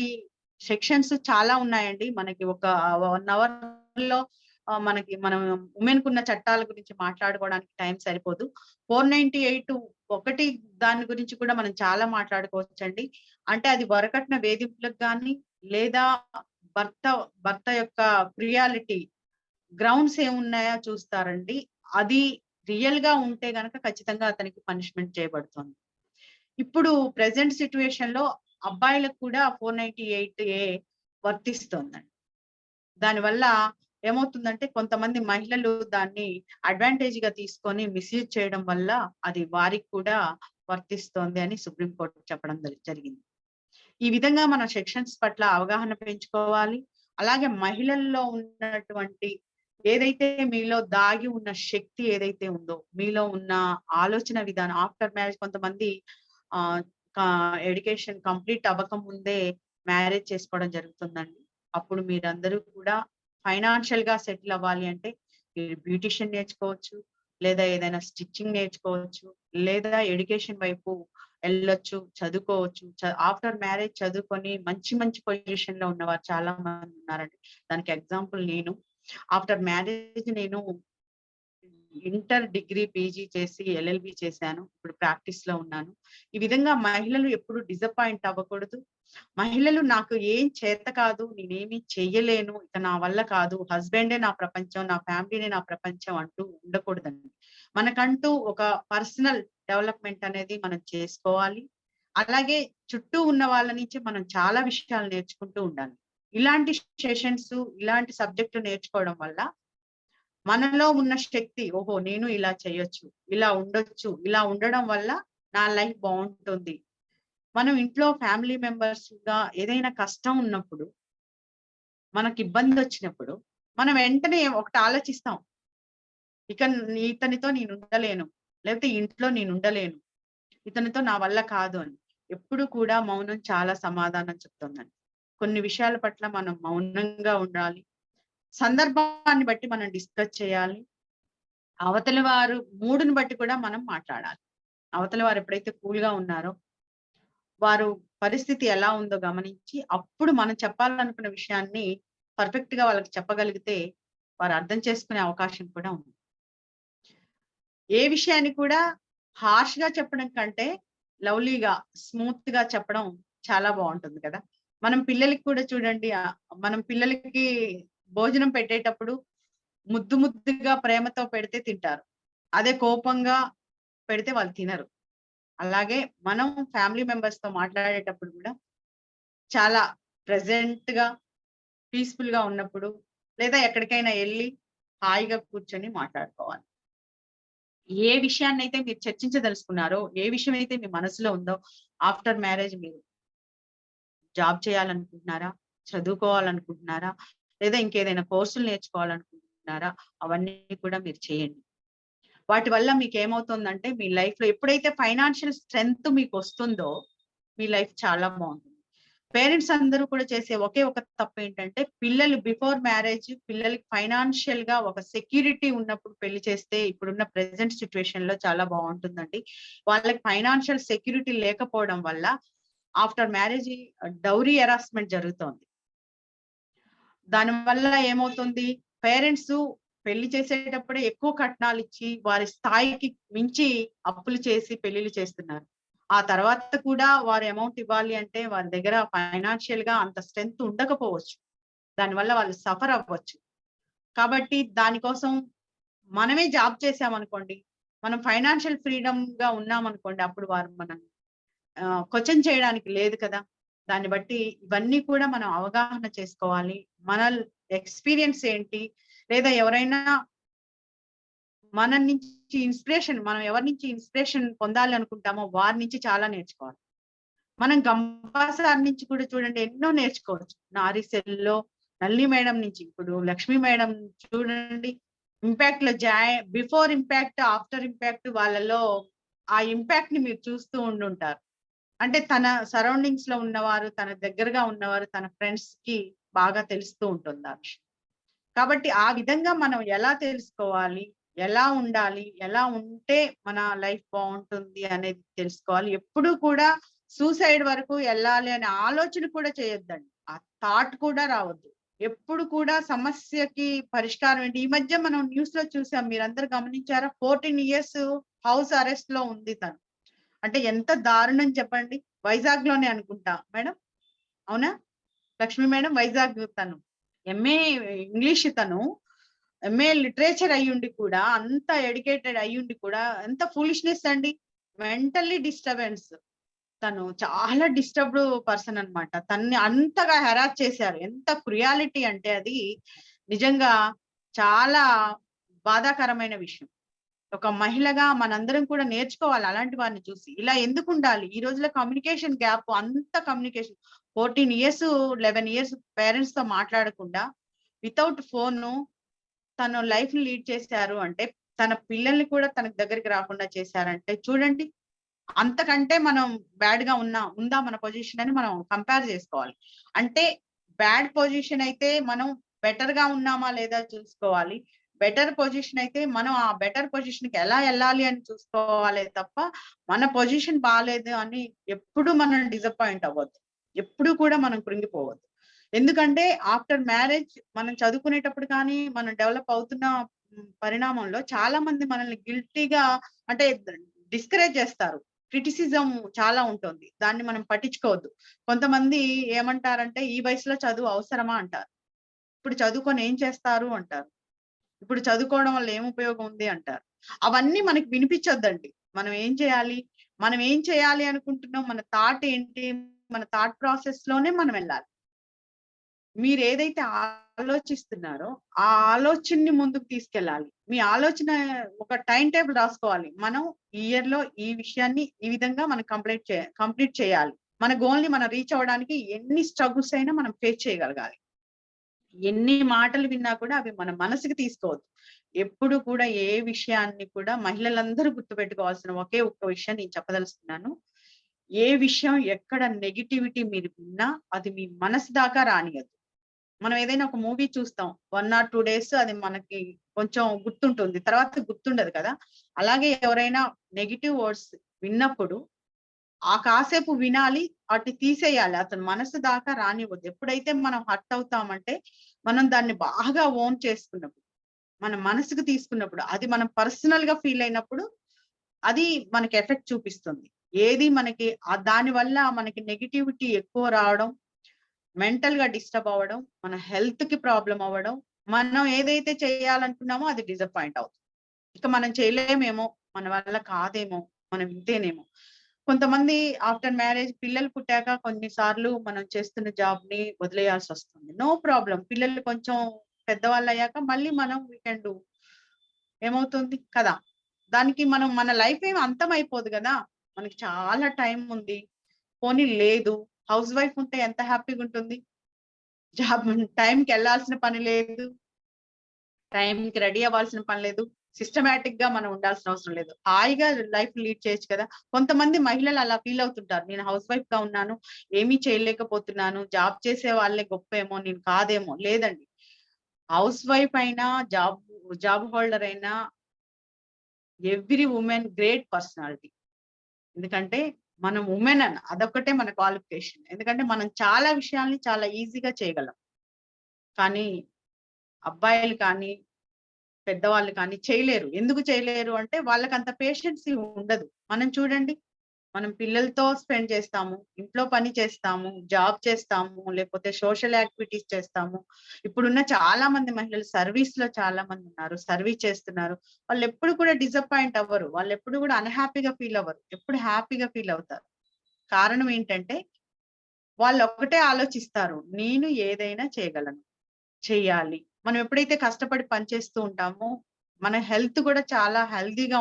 సెక్షన్స్ చాలా ఉన్నాయండి. మనకి ఒక 1 అవర్‌లో మనం వుమెన్‌కున్న చట్టాల గురించి మాట్లాడుకోవడానికి టైం సరిపోదు. 498 ఒకటి దాని గురించి కూడా మనం చాలా మాట్లాడుకోవచ్చండి. అంటే అది వరకట్న వేధింపులకు గాని, లేదా భర్త భర్త యొక్క ప్రియారిటీ గ్రౌండ్స్ ఏమున్నాయో చూస్తారండి. అది రియల్‌గా ఉంటే గనక ఖచ్చితంగా అతనికి పనిష్మెంట్ చేయబడుతుంది. ఇప్పుడు ప్రెజెంట్ సిట్యుయేషన్‌లో అబ్బాయిలకు కూడా 498 ఏ వర్తిస్తోందండి. దానివల్ల ఏమవుతుందంటే కొంతమంది మహిళలు దాన్ని అడ్వాంటేజ్‌గా తీసుకొని మిస్‌యూజ్ చేయడం వల్ల అది వారికి కూడా వర్తిస్తోంది అని సుప్రీం కోర్ట్ చెప్పడం జరిగింది. ఈ విధంగా మన సెక్షన్స్ పట్ల అవగాహన పెంచుకోవాలి. అలాగే మహిళల్లో ఉన్నటువంటి ఏదైతే మీలో దాగి ఉన్న శక్తి ఏదైతే ఉందో, మీలో ఉన్న ఆలోచన విధానం ఆఫ్టర్ మ్యారేజ్ కొంతమంది ఆహ్, కా ఎడ్యుకేషన్ కంప్లీట్ అవ్వక ముందే మ్యారేజ్ చేసుకోవడం జరుగుతుందండి. అప్పుడు మీరందరూ కూడా ఫైనాన్షియల్‌గా సెటిల్ అవ్వాలి అంటే మీరు బ్యూటీషియన్ నేర్చుకోవచ్చు. లేదా ఏదైనా స్టిచ్చింగ్ నేర్చుకోవచ్చు. లేదా ఎడ్యుకేషన్ వైపు ఎళ్ళొచ్చు, చదువుకోవచ్చు. ఆఫ్టర్ మ్యారేజ్ చదువుకొని మంచి మంచి పొజిషన్‌లో ఉన్నవారు చాలా మంది ఉన్నారండి. దానికి ఎగ్జాంపుల్ నేను. ఆఫ్టర్ మ్యారేజ్ నేను ఇంటర్, డిగ్రీ, పీజీ చేసి ఎల్ఎల్బి చేశాను. ఇప్పుడు ప్రాక్టీస్‌లో ఉన్నాను. ఈ విధంగా మహిళలు ఎప్పుడు డిసప్పాయింట్ అవ్వకూడదు. మహిళలు నాకు ఏం చేత కాదు, నేనేమి చెయ్యలేను, ఇక నా వల్ల కాదు, హస్బెండే నా ప్రపంచం, నా ఫ్యామిలీనే నా ప్రపంచం అంటూ ఉండకూడదండి. మనకంటూ ఒక పర్సనల్ డెవలప్‌మెంట్ అనేది మనం చేసుకోవాలి. అలాగే చుట్టూ ఉన్న వాళ్ళ నుంచి మనం చాలా విషయాలు నేర్చుకుంటూ ఉండాలి. ఇలాంటి సెషన్స్, ఇలాంటి సబ్జెక్ట్‌లు నేర్చుకోవడం వల్ల మనలో ఉన్న శక్తి, ఓహో! నేను ఇలా చేయొచ్చు, ఇలా ఉండొచ్చు, ఇలా ఉండడం వల్ల నా లైఫ్ బావుంటుంది. మనం ఇంట్లో ఫ్యామిలీ మెంబర్స్‌గా ఏదైనా కష్టం ఉన్నప్పుడు, మనకి ఇబ్బందొచ్చినప్పుడు, మనం వెంటనే ఒకటి ఆలోచిస్తాం. ఇక ఇతనితో నేను ఉండలేను. లేకపోతే ఇంట్లో నేను ఉండలేను. ఇతనితో నా వల్ల కాదు అని. ఎప్పుడు కూడా మౌనం చాలా సమాధానం చెప్తుందండి. కొన్ని విషయాల పట్ల మనం మౌనంగా ఉండాలి. సందర్భాన్ని బట్టి మనం డిస్కస్ చేయాలి. అవతలి వారు మూడ్‌ని బట్టి కూడా మనం మాట్లాడాలి. అవతలి వారు ఎప్పుడైతే కూల్‌గా ఉన్నారో, వారు పరిస్థితి ఎలా ఉందో గమనించి, అప్పుడు మనం చెప్పాలనుకున్న విషయాన్ని పర్ఫెక్ట్‌గా వాళ్ళకి చెప్పగలిగితే, వారు అర్థం చేసుకునే అవకాశం కూడా ఉంది. ఏ విషయాన్ని కూడా హార్ష్‌గా చెప్పడం కంటే, లవ్లీగా, స్మూత్‌గా చెప్పడం చాలా బావుంటుంది కదా! మనం పిల్లలకి కూడా చూడండి, మనం పిల్లలకి భోజనం పెట్టేటప్పుడు ముద్దు ముద్దుగా ప్రేమతో పెడితే తింటారు. అదే కోపంగా పెడితే వాళ్ళు తినరు. అలాగే మనం ఫ్యామిలీ మెంబర్స్‌తో మాట్లాడేటప్పుడు కూడా చాలా ప్రెజెంట్‌గా, పీస్‌ఫుల్‌గా ఉన్నప్పుడు లేదా ఎక్కడికైనా ఎళ్లి హాయిగా కూర్చొని మాట్లాడుకోవాలి. ఏ విషయాన్నైతే మీరు చర్చించదలుచుకున్నారో, ఏ విషయం అయితే మీ మనసులో ఉందో ఆఫ్టర్ మ్యారేజ్ మీరు జాబ్ చేయాలనుకుంటున్నారా? చదువుకోవాలనుకుంటున్నారా? లేదా ఇంకేదైనా కోర్సులు నేర్చుకోవాలనుకుంటున్నారా? అవన్నీ కూడా మీరు చేయండి. వాటి వల్ల మీకేమవుతుందంటే మీ లైఫ్‌లో ఎప్పుడైతే ఫైనాన్షియల్ స్ట్రెంగ్త్ మీకొస్తుందో, మీ లైఫ్ చాలా బావుంటుంది. పేరెంట్స్ అందరూ కూడా చేసే ఒకే ఒక తప్పేంటంటే, పిల్లలు బిఫోర్ మ్యారేజ్ పిల్లలకి ఫైనాన్షియల్‌గా ఒక సెక్యూరిటీ ఉన్నప్పుడు పెళ్లి చేస్తే ఇప్పుడున్న ప్రెజెంట్ సిట్యుయేషన్‌లో చాలా బావుంటుందండి. వాళ్ళకి ఫైనాన్షియల్ సెక్యూరిటీ లేకపోవడం వల్ల ఆఫ్టర్ మ్యారేజ్ డౌరీ హెరాస్మెంట్ జరుగుతోంది. దానివల్ల ఏమవుతుంది? పేరెంట్సు పెళ్లి చేసేటప్పుడే ఎక్కువ కట్నాలిచ్చి, వారి స్థాయికి మించి అప్పులు చేసి పెళ్లిళ్లు చేస్తున్నారు. ఆ తర్వాత కూడా వారు అమౌంట్ ఇవ్వాలి అంటే వారి దగ్గర ఫైనాన్షియల్‌గా అంత స్ట్రెంత్ ఉండకపోవచ్చు. దానివల్ల వాళ్ళు సఫర్ అవ్వచ్చు. కాబట్టి దానికోసం మనమే జాబ్ చేశామనుకోండి, మనం ఫైనాన్షియల్ ఫ్రీడమ్‌గా ఉన్నామనుకోండి, అప్పుడు వారు మనల్ని క్వెషన్ చేయడానికి లేదు కదా! దాన్ని బట్టి ఇవన్నీ కూడా మనం అవగాహన చేసుకోవాలి. మన ఎక్స్‌పీరియన్స్ ఏంటి? లేదా ఎవరైనా మన నుంచి మనం ఎవరి నుంచి ఇన్‌స్పిరేషన్ పొందాలి అనుకుంటామో వారి నుంచి చాలా నేర్చుకోవాలి. మనం గంపా సార్ నుంచి కూడా చూడండి ఎన్నో నేర్చుకోవచ్చు. నారీసెల్‌లో నళిని మేడం నుంచి, ఇప్పుడు లక్ష్మి మేడం చూడండి ఇంపాక్ట్‌లో బిఫోర్ ఇంపాక్ట్, ఆఫ్టర్ ఇంపాక్ట్ వాళ్ళలో ఆ ఇంపాక్ట్‌ని మీరు చూస్తూ ఉండుంటారు. అంటే తన సరౌండింగ్స్‌లో ఉన్నవారు, తన దగ్గరగా ఉన్నవారు, తన ఫ్రెండ్స్‌కి బాగా తెలుస్తూ ఉంటుంది ఆ విషయం. కాబట్టి ఆ విధంగా మనం ఎలా తెలుసుకోవాలి? ఎలా ఉండాలి? ఎలా ఉంటే మన లైఫ్ బావుంటుంది అనేది తెలుసుకోవాలి. ఎప్పుడూ కూడా సూసైడ్ వరకు ఎళ్ళాలి అనే ఆలోచన కూడా చేయొద్దండి. ఆ థాట్ కూడా రావద్దు. ఎప్పుడు కూడా సమస్యకి పరిష్కారం ఏంటి? ఈ మధ్య మనం న్యూస్‌లో చూసాం. మీరందరూ గమనించారా? 14 ఇయర్స్ హౌస్ అరెస్ట్‌లో ఉంది తను. అంటే ఎంత దారుణం చెప్పండి. వైజాగ్‌లోనే అనుకుంటా మేడం. అవునా? లక్ష్మి మేడం వైజాగ్ తను. ఎంఏ ఇంగ్లీష్ తను. ఎంఏ లిటరేచర్ అయ్యుండి కూడా అంత ఎడ్యుకేటెడ్ అయ్యుండి కూడా ఎంత ఫూలిష్‌నెస్ అండి. Mentally disturbance. తను చాలా డిస్టర్బ్డ్ పర్సన్ అన్నమాట. తనని అంతగా హెరాస్ చేశారు. ఎంత క్రుయాలిటీ అంటే అది నిజంగా చాలా బాధాకరమైన విషయం. ఒక మహిళగా మనందరం కూడా నేర్చుకోవాలి అలాంటి వారిని చూసి. ఇలా ఎందుకుండాలి? ఈ రోజుల్లో కమ్యూనికేషన్ గ్యాప్ అంత కమ్యూనికేషన్ 14 ఇయర్స్, 11 ఇయర్స్ పేరెంట్స్‌తో మాట్లాడకుండా వితౌట్ ఫోను తను లైఫ్‌ని లీడ్ చేశారు అంటే, తన పిల్లల్ని కూడా తనకు దగ్గరికి రాకుండా చేశారంటే చూడండి. అంతకంటే మనం బ్యాడ్‌గా ఉందా మన పొజిషన్ అని మనం కంపేర్ చేసుకోవాలి. అంటే బ్యాడ్ పొజిషన్ అయితే మనం బెటర్‌గా ఉన్నామా లేదా చూసుకోవాలి. బెటర్ పొజిషన్ అయితే మనం ఆ బెటర్ పొజిషన్‌కి ఎలా ఎళ్ళాలి అని చూసుకోవాలే తప్ప, మన పొజిషన్ బాలేదు అని ఎప్పుడు మనం డిసప్పాయింట్ అవ్వద్దు. ఎప్పుడు కూడా మనం కృంగిపోవద్దు. ఎందుకంటే ఆఫ్టర్ మ్యారేజ్ మనం చదువుకునేటప్పుడు కానీ, మనం డెవలప్ అవుతున్న పరిణామంలో చాలా మంది మనల్ని గిల్టీగా అంటే డిస్కరేజ్ చేస్తారు. క్రిటిసిజం చాలా ఉంటుంది. దాన్ని మనం పట్టించుకోవద్దు. కొంతమంది ఏమంటారంటే, "ఈ వయసులో చదువు అవసరమా?" అంటారు. "ఇప్పుడు చదువుకొని ఏం చేస్తారు?" అంటారు. "ఇప్పుడు చదువుకోవడం వల్ల ఏం ఉపయోగం ఉంది?" అంటారు. అవన్నీ మనకి వినిపించొద్దండి. మనం ఏం చేయాలి? మనం ఏం చేయాలి అనుకుంటున్నాం? మన థాట్ ఏంటి? మన థాట్ ప్రాసెస్‌లోనే మనం వెళ్ళాలి. మీరేదైతే ఆలోచిస్తున్నారో, ఆ ఆలోచనని ముందుకు తీసుకెళ్ళాలి. మీ ఆలోచన ఒక టైమ్ టేబుల్ రాసుకోవాలి. మనం ఈ ఇయర్‌లో ఈ విషయాన్ని ఈ విధంగా మనం కంప్లీట్ చేయాలి. మన గోల్‌ని మనం రీచ్ అవ్వడానికి ఎన్ని స్ట్రగుల్స్ అయినా మనం ఫేస్ చేయగలగాలి. ఎన్ని మాటలు విన్నా కూడా అవి మన మనసుకి తీసుకోవద్దు. ఎప్పుడు కూడా ఏ విషయాన్ని కూడా మహిళలందరూ గుర్తుపెట్టుకోవాల్సిన ఒకే ఒక్క విషయం నేను చెప్పదలుచుకున్నాను. ఏ విషయం ఎక్కడ నెగటివిటీ మీరు విన్నా అది మీ మనసు దాకా రానియద్దు. మనం ఏదైనా ఒక మూవీ చూస్తాం. 1 ఆర్ 2 డేస్ అది మనకి కొంచెం గుర్తుంటుంది. తర్వాత గుర్తుండదు కదా! అలాగే ఎవరైనా నెగెటివ్ వర్డ్స్ విన్నప్పుడు ఆ కాసేపు వినాలి. అటు తీసేయాలి. అతని మనసు దాకా రానివ్వద్దు. ఎప్పుడైతే మనం హర్ట్ అవుతామంటే, మనం దాన్ని బాగా ఓన్ చేసుకున్నప్పుడు, మన మనసుకు తీసుకున్నప్పుడు, అది మనం పర్సనల్‌గా ఫీల్ అయినప్పుడు, అది మనకి ఎఫెక్ట్ చూపిస్తుంది. ఏది మనకి దానివల్ల మనకి నెగటివిటీ ఎక్కువ రావడం, మెంటల్‌గా డిస్టర్బ్ అవ్వడం, మన హెల్త్‌కి ప్రాబ్లమ్ అవ్వడం, మనం ఏదైతే చేయాలనుకున్నామో అది డిసప్పాయింట్ అవుతుంది. ఇక మనం చేయలేమేమో, మన వల్ల కాదేమో, మనం ఇంతేనేమో. కొంతమంది ఆఫ్టర్ మ్యారేజ్ పిల్లలు పుట్టాక కొన్ని సార్లు మనం చేస్తున్న జాబ్‌ని వదిలేయాల్సొస్తుంది. No problem. పిల్లలు కొంచెం పెద్దవాళ్ళయ్యాక మళ్ళీ మనం వి కెన్ డూ. ఏమవుతుంది కదా! దానికి మనం మన లైఫ్ ఏమి అంతమైపోదు గదా! మనకి చాలా టైం ఉంది. పోనీ లేదు. హౌస్ వైఫ్ ఉంటే ఎంత హ్యాపీగుంటుంది. జాబ్ టైంకెళ్ళాల్సిన పని లేదు. టైంకి రెడీ అవ్వాల్సిన పని లేదు. సిస్టమాటిక్‌గా మనం ఉండాల్సిన అవసరం లేదు. హాయిగా లైఫ్ లీడ్ చేయొచ్చు కదా! కొంతమంది మహిళలు అలా ఫీల్ అవుతుంటారు. నేను హౌస్ వైఫ్‌గా ఉన్నాను. ఏమీ చేయలేకపోతున్నాను. జాబ్ చేసే వాళ్ళే గొప్పేమో, నేను కాదేమో. లేదండి. హౌస్ వైఫ్ అయినా, జాబ్ హోల్డర్ అయినా ఎవ్రి వుమెన్ గ్రేట్ పర్సనాలిటీ. ఎందుకంటే మనం వుమెన్ అదొక్కటే మన క్వాలిఫికేషన్. ఎందుకంటే మనం చాలా విషయాల్ని చాలా ఈజీగా చేయగలం. కానీ అబ్బాయిలు కానీ పెద్దవాళ్ళు కానీ చేయలేరు. ఎందుకు చేయలేరు అంటే వాళ్ళకంత పేషెన్సీ ఉండదు. మనం చూడండి, మనం పిల్లలతో స్పెండ్ చేస్తాము. ఇంట్లో పని చేస్తాము. జాబ్ చేస్తాము. లేకపోతే సోషల్ యాక్టివిటీస్ చేస్తాము. ఇప్పుడున్న చాలా మంది మహిళలు సర్వీస్‌లో చాలా మందున్నారు. సర్వీస్ చేస్తున్నారు. వాళ్ళెప్పుడు కూడా డిసప్పాయింట్ అవ్వరు. వాళ్ళెప్పుడు కూడా అన్‌హ్యాపీగా ఫీల్ అవ్వరు. ఎప్పుడు హ్యాపీగా ఫీల్ అవుతారు. కారణం ఏంటంటే వాళ్ళొక్కటే ఆలోచిస్తారు. నేను ఏదైనా చేయగలను. చెయ్యాలి. మనం ఎప్పుడైతే కష్టపడి పని చేస్తూ ఉంటామో, మన హెల్త్ కూడా చాలా హెల్తీగా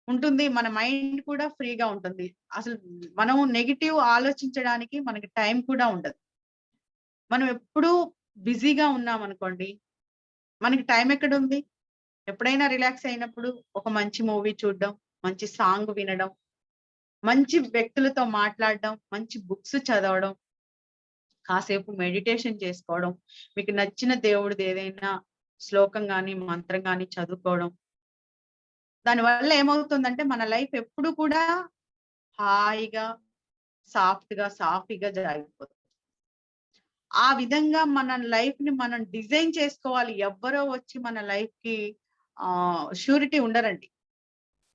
ఉంటుంది. మన మైండ్ కూడా ఫ్రీగా ఉంటుంది. అసలు మనం నెగెటివ్ ఆలోచించడానికి మనకి టైం కూడా ఉండదు. మనం ఎప్పుడూ బిజీగా ఉన్నామనుకోండి, మనకి టైం ఎక్కడుంది? ఎప్పుడైనా రిలాక్స్ అయినప్పుడు ఒక మంచి మూవీ చూడడం, మంచి సాంగ్ వినడం, మంచి వ్యక్తులతో మాట్లాడడం, మంచి బుక్స్ చదవడం, కాసేపు మెడిటేషన్ చేసుకోవడం, మీకు నచ్చిన దేవుడిది ఏదైనా శ్లోకం గాని, మంత్రం గాని చదువుకోవడం. దానివల్ల ఏమవుతుందంటే మన లైఫ్ ఎప్పుడు కూడా హాయిగా, సాఫీగా సాగిపోతుంది. ఆ విధంగా మన లైఫ్‌ని మనం డిజైన్ చేసుకోవాలి. ఎవ్వరో వచ్చి మన లైఫ్‌కి ష్యూరిటీ ఉండరండి.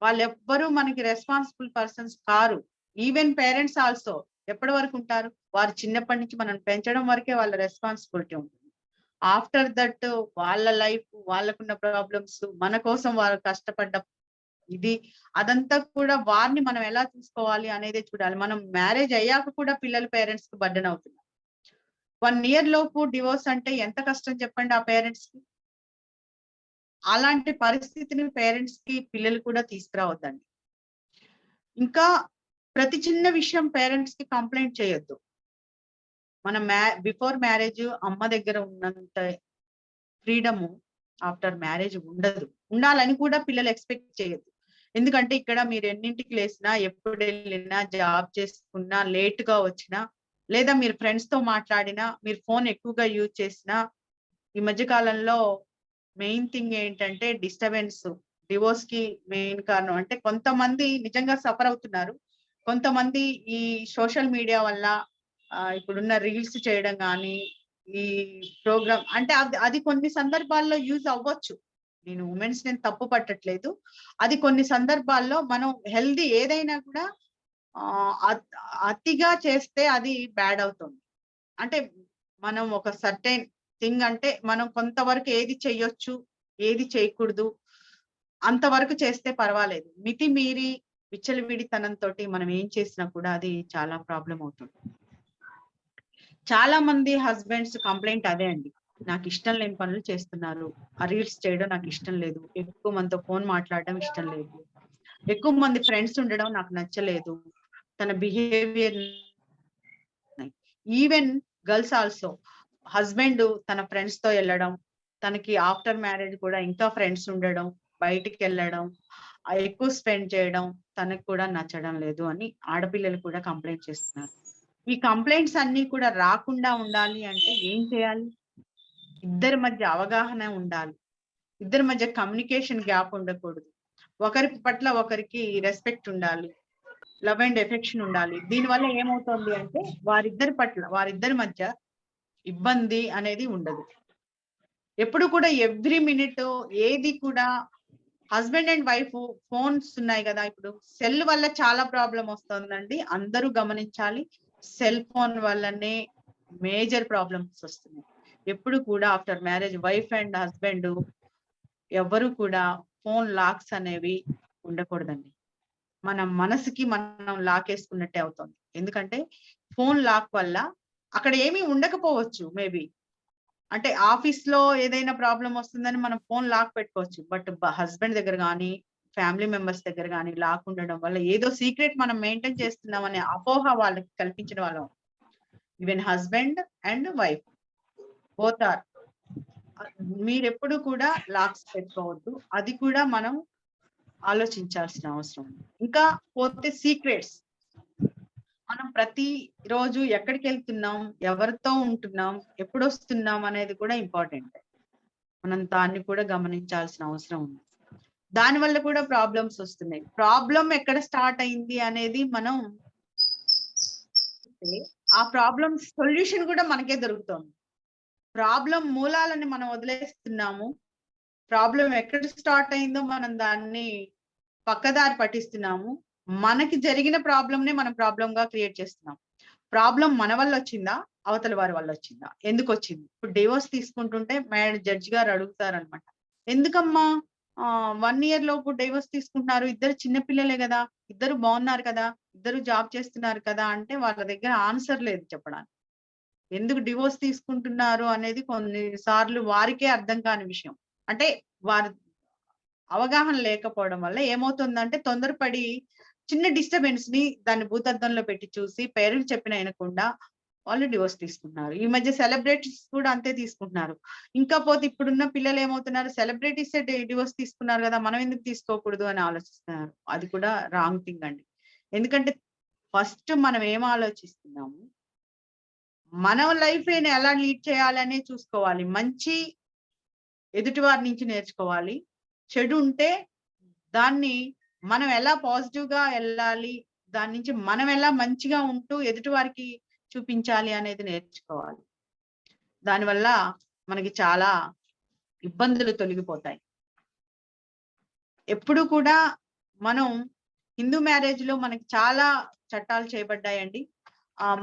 వాళ్ళెవ్వరూ మనకి responsible persons car. Even parents also ఎప్పటి వరకుంటారు? వారు చిన్నప్పటి నుంచి మనం పెంచడం వరకే వాళ్ళ రెస్పాన్సిబిలిటీ ఉంటుంది. ఆఫ్టర్ దట్ వాళ్ళ లైఫ్, వాళ్ళకున్న ప్రాబ్లమ్స్, మన కోసం వారు కష్టపడ్డ ఇది అదంతా కూడా వారిని మనం ఎలా చూసుకోవాలి అనేదే చూడాలి. మనం మ్యారేజ్ అయ్యాక కూడా పిల్లలు పేరెంట్స్‌కి బర్డెన్ అవుతున్నారు. 1 ఇయర్ లోపు డివోర్స్ అంటే ఎంత కష్టం చెప్పండి ఆ పేరెంట్స్‌కి. అలాంటి పరిస్థితిని పేరెంట్స్‌కి పిల్లలు కూడా తీసుకురావద్దండి. ఇంకా ప్రతి చిన్న విషయం పేరెంట్స్‌కి కంప్లెయింట్ చేయొద్దు. మనం బిఫోర్ మ్యారేజ్ అమ్మ దగ్గర ఉన్నంత ఫ్రీడము ఆఫ్టర్ మ్యారేజ్ ఉండదు. ఉండాలని కూడా పిల్లలు ఎక్స్‌పెక్ట్ చేయొద్దు. ఎందుకంటే ఇక్కడ మీరు ఎన్నింటికి లేసినా, ఎప్పుడెళ్ళినా, జాబ్ చేసుకున్నా, లేట్‌గా వచ్చినా, లేదా మీరు ఫ్రెండ్స్‌తో మాట్లాడినా, మీరు ఫోన్ ఎక్కువగా యూజ్ చేసినా, ఈ మధ్య కాలంలో మెయిన్ థింగ్ ఏంటంటే డిస్టర్బెన్స్. డివోర్స్‌కి మెయిన్ కారణం. అంటే కొంతమంది నిజంగా సఫర్ అవుతున్నారు. కొంతమంది ఈ సోషల్ మీడియా వల్ల ఇప్పుడున్న రీల్స్ చేయడం గాని, ఈ ప్రోగ్రామ్ అంటే అది అది కొన్ని సందర్భాల్లో యూజ్ అవ్వచ్చు. నేను ఉమెన్స్ నేను తప్పు పట్టట్లేదు. అది కొన్ని సందర్భాల్లో మనం హెల్తీ ఏదైనా కూడా అతిగా చేస్తే అది బ్యాడ్ అవుతుంది. అంటే మనం ఒక సర్టెన్ థింగ్ అంటే మనం కొంతవరకు ఏది చెయ్యొచ్చు, ఏది చేయకూడదు అంతవరకు చేస్తే పర్వాలేదు. మితిమీరి విచ్చలవిడితనంతోటి మనం ఏం చేసినా కూడా అది చాలా ప్రాబ్లమ్ అవుతుంది. చాలా మంది హస్బెండ్స్ కంప్లైంట్ అదే అండి. నాకిష్టం లేని పనులు చేస్తున్నారు. రీల్స్ చేయడం నాకిష్టం లేదు. ఎక్కువ మందితో ఫోన్ మాట్లాడడం ఇష్టం లేదు. ఎక్కువ మంది ఫ్రెండ్స్ ఉండడం నాకు నచ్చలేదు. తన behaviour even girls also husband తన ఫ్రెండ్స్ తో వెళ్ళడం, తనకి ఆఫ్టర్ మ్యారేజ్ కూడా ఇంకా ఫ్రెండ్స్ ఉండడం, బయటికి వెళ్ళడం, ఎక్కువ స్పెండ్ చేయడం తనకు కూడా నచ్చడం లేదు అని ఆడపిల్లలు కూడా కంప్లైంట్ చేస్తున్నారు. ఈ కంప్లైంట్స్ అన్ని కూడా రాకుండా ఉండాలి అంటే ఏం చేయాలి? ఇద్దరి మధ్య అవగాహన ఉండాలి. ఇద్దరి మధ్య కమ్యూనికేషన్ గ్యాప్ ఉండకూడదు. ఒకరి పట్ల ఒకరికి రెస్పెక్ట్ ఉండాలి. లవ్ అండ్ ఎఫెక్షన్ ఉండాలి. దీనివల్ల ఏమవుతుంది అంటే వారిద్దరి మధ్య ఇబ్బంది అనేది ఉండదు. ఎప్పుడు కూడా ఎవ్రీ మినిట్ ఏది కూడా హస్బెండ్ అండ్ వైఫ్ ఫోన్స్ ఉన్నాయి కదా, ఇప్పుడు సెల్ వల్ల చాలా ప్రాబ్లం వస్తుందండి. అందరూ గమనించాలి. సెల్ ఫోన్ వల్లనే మేజర్ ప్రాబ్లమ్స్ వస్తున్నాయి. ఎప్పుడు కూడా after marriage wife and husband ఎవరు కూడా ఫోన్ లాక్స్ అనేవి ఉండకూడదండి. మన మనసుకి మనం లాకేసుకున్నట్టే అవుతుంది. ఎందుకంటే ఫోన్ లాక్ వల్ల అక్కడ ఏమీ ఉండకపోవచ్చు మేబీ. అంటే ఆఫీస్ లో ఏదైనా ప్రాబ్లం వస్తుందని మనం ఫోన్ లాక్ పెట్టుకోవచ్చు. బట్ హస్బెండ్ దగ్గర గానీ, ఫ్యామిలీ మెంబర్స్ దగ్గర గానీ లాక్ ఉండడం వల్ల ఏదో సీక్రెట్ మనం మెయింటైన్ చేస్తున్నాం అనే అపోహ వాళ్ళకి కల్పించిన వాళ్ళం. Even husband and wife both are. మీరెప్పుడు కూడా లాక్స్ పెట్టుకోవద్దు. అది కూడా మనం ఆలోచించాల్సిన అవసరం ఉంది. ఇంకా పోతే సీక్రెట్స్. మనం ప్రతి రోజు ఎక్కడికెళ్తున్నాం, ఎవరితో ఉంటున్నాం, ఎప్పుడొస్తున్నాం అనేది కూడా ఇంపార్టెంట్. మనం దాన్ని కూడా గమనించాల్సిన అవసరం ఉంది. దానివల్ల కూడా ప్రాబ్లమ్స్ వస్తున్నాయి. ప్రాబ్లమ్ ఎక్కడ స్టార్ట్ అయింది అనేది మనం ఆ ప్రాబ్లమ్ సొల్యూషన్ కూడా మనకే దొరుకుతుంది. ప్రాబ్లమ్ మూలాలని మనం వదిలేస్తున్నాము. ప్రాబ్లమ్ ఎక్కడ స్టార్ట్ అయిందో మనం దాన్ని పక్కదారి పట్టిస్తున్నాము. మనకి జరిగిన ప్రాబ్లమ్‌నే మనం ప్రాబ్లమ్‌గా క్రియేట్ చేస్తున్నాం. ప్రాబ్లమ్ మన వల్ల వచ్చిందా? అవతల వారి వల్ల వచ్చిందా? ఎందుకొచ్చింది? ఇప్పుడు డివోర్స్ తీసుకుంటుంటే జడ్జ్ గారు అడుగుతారనమాట. ఎందుకమ్మా 1 ఇయర్ లోపు డివోర్స్ తీసుకుంటున్నారు? ఇద్దరు చిన్న పిల్లలే గదా! ఇద్దరు బాగున్నారు కదా! ఇద్దరు జాబ్ చేస్తున్నారు కదా! అంటే వాళ్ళ దగ్గర ఆన్సర్ లేదు చెప్పడానికి. ఎందుకు డివోర్స్ తీసుకుంటున్నారు అనేది కొన్ని సార్లు వారికే అర్థం కాని విషయం. అంటే వారు అవగాహన లేకపోవడం వల్ల ఏమవుతుందంటే తొందరపడి చిన్న డిస్టర్బెన్స్ ని దాన్ని భూతద్దంలో పెట్టి చూసి పేరెంట్స్ చెప్పిన వినకుండా వాళ్ళు డివోర్స్ తీసుకుంటున్నారు. ఈ మధ్య సెలబ్రిటీస్ కూడా అంతే తీసుకుంటున్నారు. ఇంకా పోతే ఇప్పుడున్న పిల్లలు ఏమవుతున్నారు, సెలబ్రిటీస్ డివోర్స్ తీసుకున్నారు కదా, మనం ఎందుకు తీసుకోకూడదు అని ఆలోచిస్తున్నారు. అది కూడా రాంగ్ థింగ్ అండి. ఎందుకంటే ఫస్ట్ మనం ఏం ఆలోచిస్తున్నాము, మన లైఫ్ ఎలా లీడ్ చేయాలనే చూసుకోవాలి. మంచి ఎదుటి వారి నుంచి నేర్చుకోవాలి. చెడు ఉంటే దాన్ని మనం ఎలా పాజిటివ్ గా వెళ్ళాలి, దాని నుంచి మనం ఎలా మంచిగా ఉంటూ ఎదుటి వారికి చూపించాలి అనేది నేర్చుకోవాలి. దానివల్ల మనకి చాలా ఇబ్బందులు తొలగిపోతాయి. ఎప్పుడు కూడా మనం హిందూ మ్యారేజ్ లో మనకి చాలా చట్టాలు చేయబడ్డాయండి.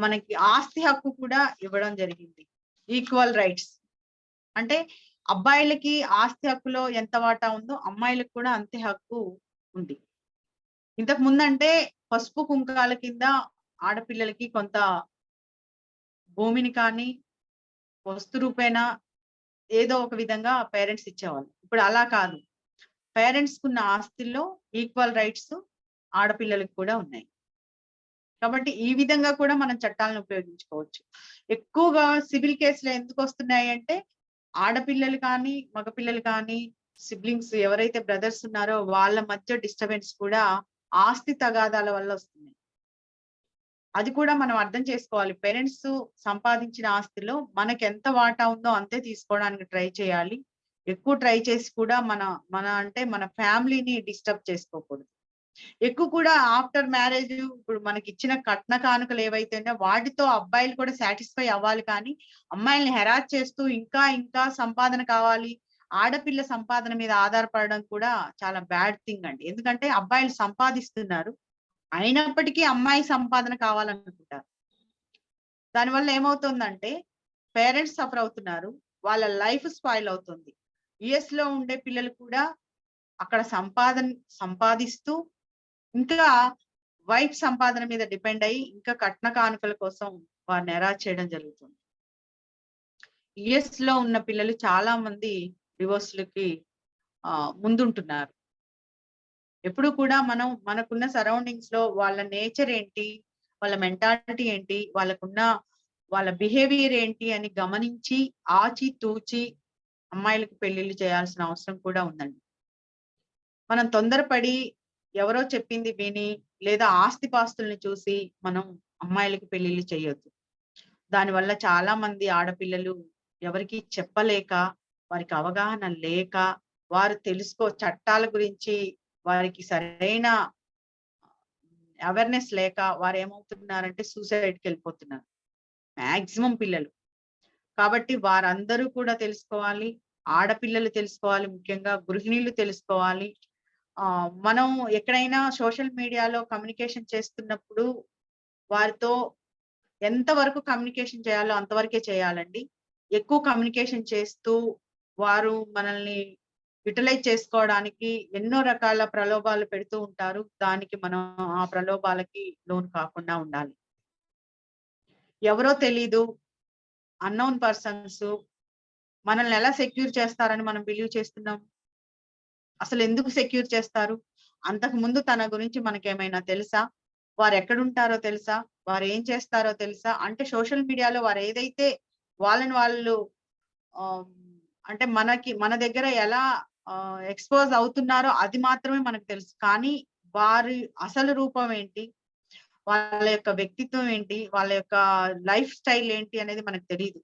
మనకి ఆస్తి హక్కు కూడా ఇవ్వడం జరిగింది. Equal rights. అంటే అబ్బాయిలకి ఆస్తి హక్కులో ఎంత వాటా ఉందో అమ్మాయిలకు కూడా అంతే హక్కు ఉంది. ఇంతకు ముందంటే పసుపు కుంకాల కింద ఆడపిల్లలకి కొంత భూమిని కానీ, వస్తు రూపేణ ఏదో ఒక విధంగా పేరెంట్స్ ఇచ్చేవాళ్ళు. ఇప్పుడు అలా కాదు. పేరెంట్స్ కున్న ఆస్తుల్లో ఈక్వల్ రైట్స్ ఆడపిల్లలకి కూడా ఉన్నాయి. కాబట్టి ఈ విధంగా కూడా మనం చట్టాలను ఉపయోగించుకోవచ్చు. ఎక్కువగా సివిల్ కేసులు ఎందుకు వస్తున్నాయి అంటే ఆడపిల్లలు కానీ, మగపిల్లలు కానీ, సిబ్లింగ్స్ ఎవరైతే బ్రదర్స్ ఉన్నారో వాళ్ళ మధ్య డిస్టర్బెన్స్ కూడా ఆస్తి తగాదాల వల్ల వస్తున్నాయి. అది కూడా మనం అర్థం చేసుకోవాలి. పేరెంట్స్ సంపాదించిన ఆస్తిలో మనకి ఎంత వాటా ఉందో అంతే తీసుకోవడానికి ట్రై చేయాలి. ఎక్కువ ట్రై చేసి కూడా మన ఫ్యామిలీని డిస్టర్బ్ చేసుకోకూడదు. ఎక్కువ కూడా ఆఫ్టర్ మ్యారేజ్ ఇప్పుడు మనకి ఇచ్చిన కట్న కానుకలు ఏవైతే ఉన్నాయో వాటితో అబ్బాయిలు కూడా సాటిస్ఫై అవ్వాలి కానీ అమ్మాయిల్ని హెరాస్ చేస్తూ ఇంకా ఇంకా సంపాదన కావాలి, ఆడపిల్ల సంపాదన మీద ఆధారపడడం కూడా చాలా బ్యాడ్ థింగ్ అండి. ఎందుకంటే అబ్బాయిలు సంపాదిస్తున్నారు. అయినప్పటికీ అమ్మాయి సంపాదన కావాలనుకుంటారు. దానివల్ల ఏమవుతుందంటే పేరెంట్స్ సఫర్ అవుతున్నారు. వాళ్ళ లైఫ్ స్పాయిల్ అవుతుంది. యూఎస్‌లో ఉండే పిల్లలు కూడా అక్కడ సంపాదిస్తూ ఇంకా వైఫ్ సంపాదన మీద డిపెండ్ అయ్యి ఇంకా కట్న కానుకల కోసం వారిని ఎరాజ్ చేయడం జరుగుతుంది. యూఎస్‌లో ఉన్న పిల్లలు చాలా మంది డివోర్స్‌లకి ముందుంటున్నారు. ఎప్పుడు కూడా మనం మనకున్న సరౌండింగ్స్‌లో వాళ్ళ నేచర్ ఏంటి? వాళ్ళ మెంటాలిటీ ఏంటి? వాళ్ళ బిహేవియర్ ఏంటి అని గమనించి ఆచితూచి అమ్మాయిలకి పెళ్లిళ్లు చేయాల్సిన అవసరం కూడా ఉందండి. మనం తొందరపడి ఎవరో చెప్పింది విని లేదా ఆస్తిపాస్తుల్ని చూసి మనం అమ్మాయిలకి పెళ్లిళ్లు చేయొద్దు. దానివల్ల చాలా మంది ఆడపిల్లలు ఎవరికీ చెప్పలేక, వారికి అవగాహన లేక, వారు చట్టాల గురించి వారికి సరైన అవేర్‌నెస్ లేక వారేమవుతున్నారంటే సూసైడ్‌కెళ్ళిపోతున్నారు. మాక్సిమం పిల్లలు. కాబట్టి వారందరూ కూడా తెలుసుకోవాలి. ఆడపిల్లలు తెలుసుకోవాలి. ముఖ్యంగా గృహిణీలు తెలుసుకోవాలి. మనం ఎక్కడైనా సోషల్ మీడియాలో కమ్యూనికేషన్ చేస్తున్నప్పుడు వారితో ఎంత వరకు కమ్యూనికేషన్ చేయాలో అంతవరకే చేయాలండి. ఎక్కువ కమ్యూనికేషన్ చేస్తూ వారు మనల్ని యుటిలైజ్ చేసుకోవడానికి ఎన్నో రకాల ప్రలోభాలు పెడుతూ ఉంటారు. దానికి మనం ఆ ప్రలోభాలకి లోను కాకుండా ఉండాలి. ఎవరో తెలీదు అన్నోన్ పర్సన్స్ మనల్ని ఎలా సెక్యూర్ చేస్తారని మనం బిలీవ్ చేస్తున్నాం. అసలెందుకు సెక్యూర్ చేస్తారు? అంతకుముందు తన గురించి మనకేమైనా తెలుసా? వారెక్కడుంటారో తెలుసా? వారేం చేస్తారో తెలుసా? అంటే సోషల్ మీడియాలో వారేదైతే వాళ్ళని వాళ్ళు ఆహ్, అంటే మన దగ్గర ఎలా ఎక్స్‌పోజ్ అవుతున్నారో అది మాత్రమే మనకు తెలుసు. కానీ వారి అసలు రూపం ఏంటి? వాళ్ళ యొక్క వ్యక్తిత్వం ఏంటి? వాళ్ళ యొక్క లైఫ్ స్టైల్ ఏంటి అనేది మనకు తెలీదు.